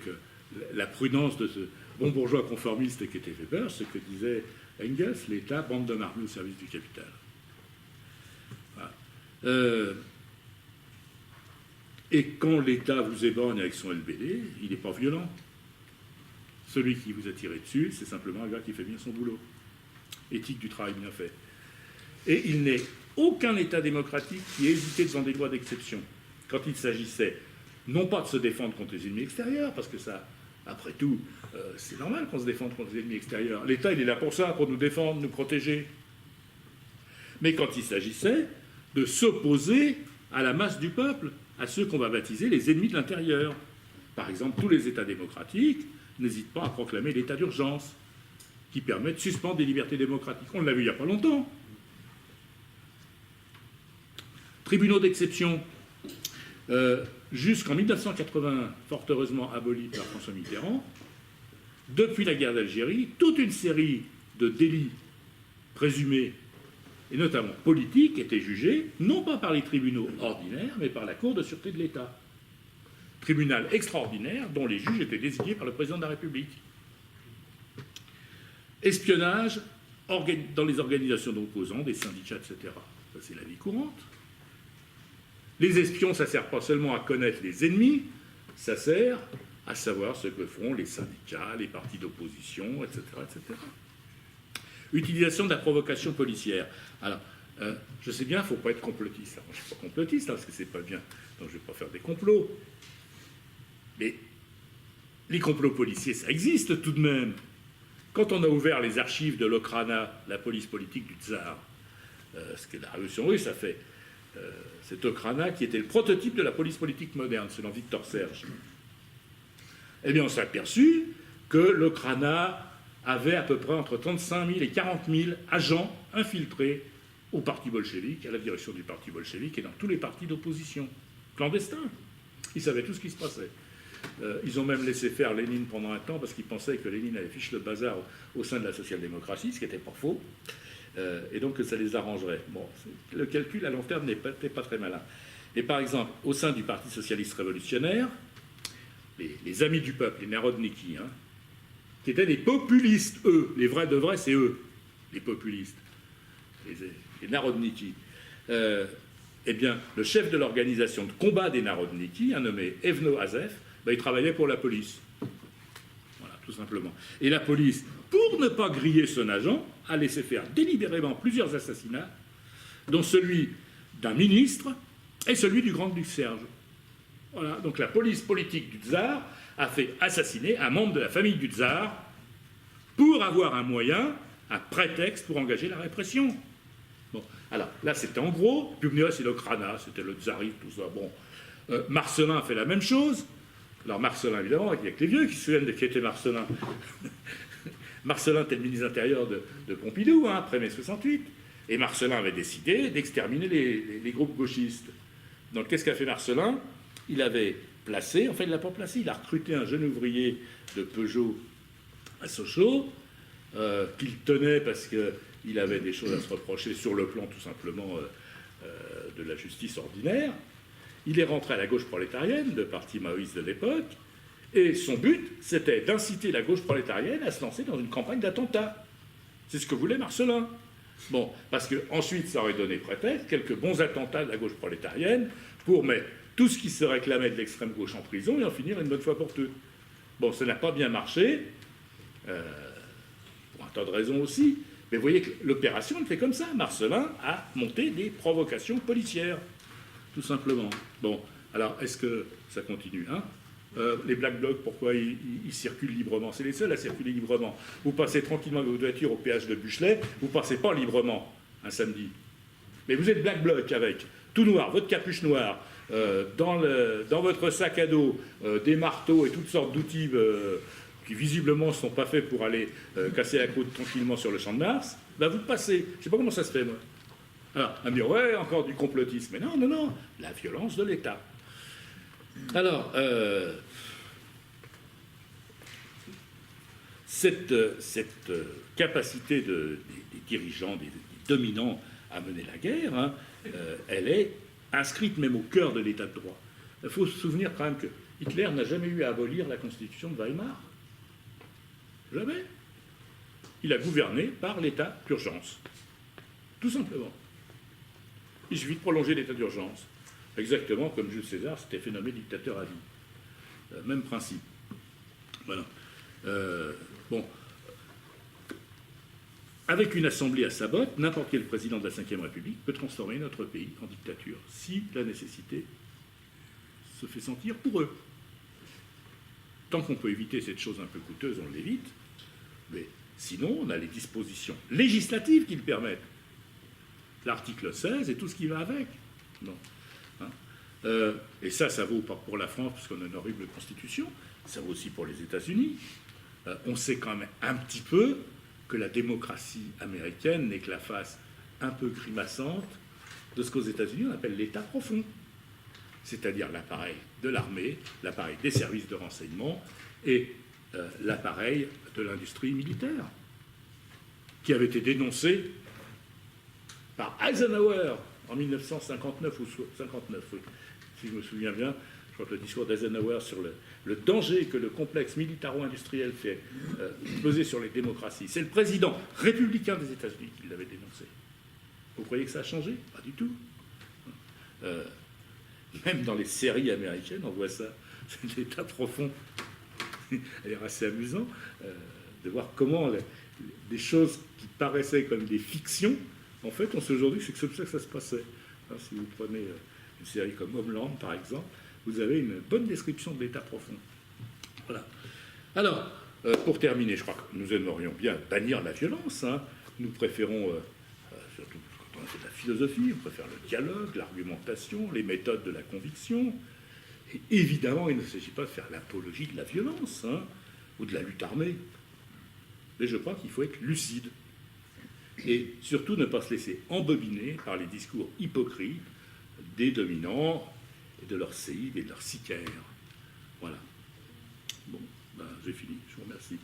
la prudence de ce bon bourgeois conformiste qu'était Weber, ce que disait Engels, l'État, bande de marmions au service du capital. Voilà. Et quand l'État vous éborgne avec son LBD, il n'est pas violent. Celui qui vous a tiré dessus, c'est simplement un gars qui fait bien son boulot. Éthique du travail bien fait. Et il n'est aucun État démocratique qui ait hésité devant des lois d'exception, quand il s'agissait non pas de se défendre contre les ennemis extérieurs, parce que ça, après tout, c'est normal qu'on se défende contre les ennemis extérieurs. L'État, il est là pour ça, pour nous défendre, nous protéger. Mais quand il s'agissait de s'opposer à la masse du peuple, à ceux qu'on va baptiser les ennemis de l'intérieur. Par exemple, tous les États démocratiques n'hésitent pas à proclamer l'état d'urgence, qui permet de suspendre des libertés démocratiques. On l'a vu il n'y a pas longtemps. Tribunaux d'exception. Jusqu'en 1980, fort heureusement abolis par François Mitterrand, depuis la guerre d'Algérie, toute une série de délits présumés, et notamment politiques, étaient jugés, non pas par les tribunaux ordinaires, mais par la Cour de sûreté de l'État. Tribunal extraordinaire dont les juges étaient désignés par le président de la République. Espionnage dans les organisations d'opposants, des syndicats, etc. Ça, c'est la vie courante. Les espions, ça ne sert pas seulement à connaître les ennemis, ça sert à savoir ce que font les syndicats, les partis d'opposition, etc., etc. Utilisation de la provocation policière. Alors, je sais bien, il ne faut pas être complotiste. Alors, je ne suis pas complotiste, parce que c'est pas bien, donc je ne vais pas faire des complots. Mais les complots policiers, ça existe tout de même. Quand on a ouvert les archives de l'Okhrana, la police politique du tsar, ce que la Révolution russe a fait, cet Okhrana qui était le prototype de la police politique moderne, selon Victor Serge, eh bien on s'est aperçu que l'Okhrana avait à peu près entre 35 000 et 40 000 agents infiltrés au parti bolchevique, à la direction du parti bolchevique et dans tous les partis d'opposition, clandestins. Ils savaient tout ce qui se passait. Ils ont même laissé faire Lénine pendant un temps parce qu'ils pensaient que Lénine avait fiché le bazar au sein de la social-démocratie, ce qui n'était pas faux, et donc que ça les arrangerait. Bon, le calcul à long terme n'était pas très malin. Et par exemple, au sein du Parti socialiste révolutionnaire, les amis du peuple, les narodniki, qui étaient des populistes, eux, les vrais de vrais, c'est eux, les populistes, les narodniki. Eh bien, le chef de l'organisation de combat des narodniki, un nommé Evno Azef, il travaillait pour la police. Voilà, tout simplement. Et la police, pour ne pas griller son agent, a laissé faire délibérément plusieurs assassinats, dont celui d'un ministre et celui du grand-duc Serge. Voilà, donc la police politique du tsar a fait assassiner un membre de la famille du tsar pour avoir un moyen, un prétexte pour engager la répression. Bon, alors là c'était en gros, puis vous me direz c'est l'Okhrana, c'était le tsarisme, tout ça. Bon, Marcellin a fait la même chose. Alors Marcellin, évidemment, il y a que les vieux qui se souviennent de qui était Marcellin. Marcellin était le ministre intérieur de Pompidou, après mai 68. Et Marcellin avait décidé d'exterminer les groupes gauchistes. Donc qu'est-ce qu'a fait Marcellin? Il avait placé, enfin il ne l'a pas placé, il a recruté un jeune ouvrier de Peugeot à Sochaux, qu'il tenait parce qu'il avait des choses à se reprocher sur le plan tout simplement de la justice ordinaire. Il est rentré à la gauche prolétarienne, le parti maoïste de l'époque, et son but, c'était d'inciter la gauche prolétarienne à se lancer dans une campagne d'attentat. C'est ce que voulait Marcellin. Bon, parce qu'ensuite, ça aurait donné prétexte, quelques bons attentats de la gauche prolétarienne, pour mettre tout ce qui se réclamait de l'extrême gauche en prison et en finir une bonne fois pour toutes. Bon, ça n'a pas bien marché, pour un tas de raisons aussi, mais vous voyez que l'opération, elle fait comme ça. Marcellin a monté des provocations policières. Tout simplement. Bon, alors, est-ce que ça continue, les Black Blocs, pourquoi ils circulent librement? C'est les seuls à circuler librement. Vous passez tranquillement avec votre voiture au péage de Buchelet, vous ne passez pas librement un samedi. Mais vous êtes Black Bloc avec tout noir, votre capuche noire, dans votre sac à dos, des marteaux et toutes sortes d'outils qui visiblement ne sont pas faits pour aller casser la croûte tranquillement sur le champ de Mars, vous passez. Je ne sais pas comment ça se fait, moi. Alors, on va me dire, ouais, encore du complotisme. Mais non, non, non, la violence de l'État. Alors, cette capacité des dirigeants, des dominants à mener la guerre, elle est inscrite même au cœur de l'État de droit. Il faut se souvenir quand même que Hitler n'a jamais eu à abolir la Constitution de Weimar. Jamais. Il a gouverné par l'état d'urgence. Tout simplement. Il suffit de prolonger l'état d'urgence. Exactement comme Jules César s'était fait nommer dictateur à vie. Même principe. Voilà. Bon. Avec une assemblée à sa botte, n'importe quel président de la Ve République peut transformer notre pays en dictature, si la nécessité se fait sentir pour eux. Tant qu'on peut éviter cette chose un peu coûteuse, on l'évite, mais sinon, on a les dispositions législatives qui le permettent. L'article 16 et tout ce qui va avec. Non. Hein, et ça vaut pas pour la France, parce qu'on a une horrible constitution, ça vaut aussi pour les États-Unis. On sait quand même un petit peu que la démocratie américaine n'est que la face un peu grimaçante de ce qu'aux États-Unis on appelle l'État profond, c'est-à-dire l'appareil de l'armée, l'appareil des services de renseignement et l'appareil de l'industrie militaire, qui avait été dénoncé par Eisenhower en 1959 ou 59, oui, si je me souviens bien. Je crois que le discours d'Eisenhower sur le danger que le complexe militaro-industriel fait peser sur les démocraties. C'est le président républicain des États-Unis qui l'avait dénoncé. Vous croyez que ça a changé? Pas du tout. Même dans les séries américaines, on voit ça. C'est l'état profond. Elle est assez amusant de voir comment des choses qui paraissaient comme des fictions, en fait, on sait aujourd'hui que c'est comme ça que ça se passait. Alors, si vous prenez une série comme Homeland, par exemple, vous avez une bonne description de l'état profond. Voilà. Alors, pour terminer, je crois que nous aimerions bien bannir la violence. Hein. Nous préférons, surtout quand on fait de la philosophie, on préfère le dialogue, l'argumentation, les méthodes de la conviction. Et évidemment, il ne s'agit pas de faire l'apologie de la violence, hein, ou de la lutte armée. Mais je crois qu'il faut être lucide. Et surtout ne pas se laisser embobiner par les discours hypocrites des dominants et de leurs séides et de leurs sicaires. Voilà. Bon, ben, j'ai fini. Je vous remercie.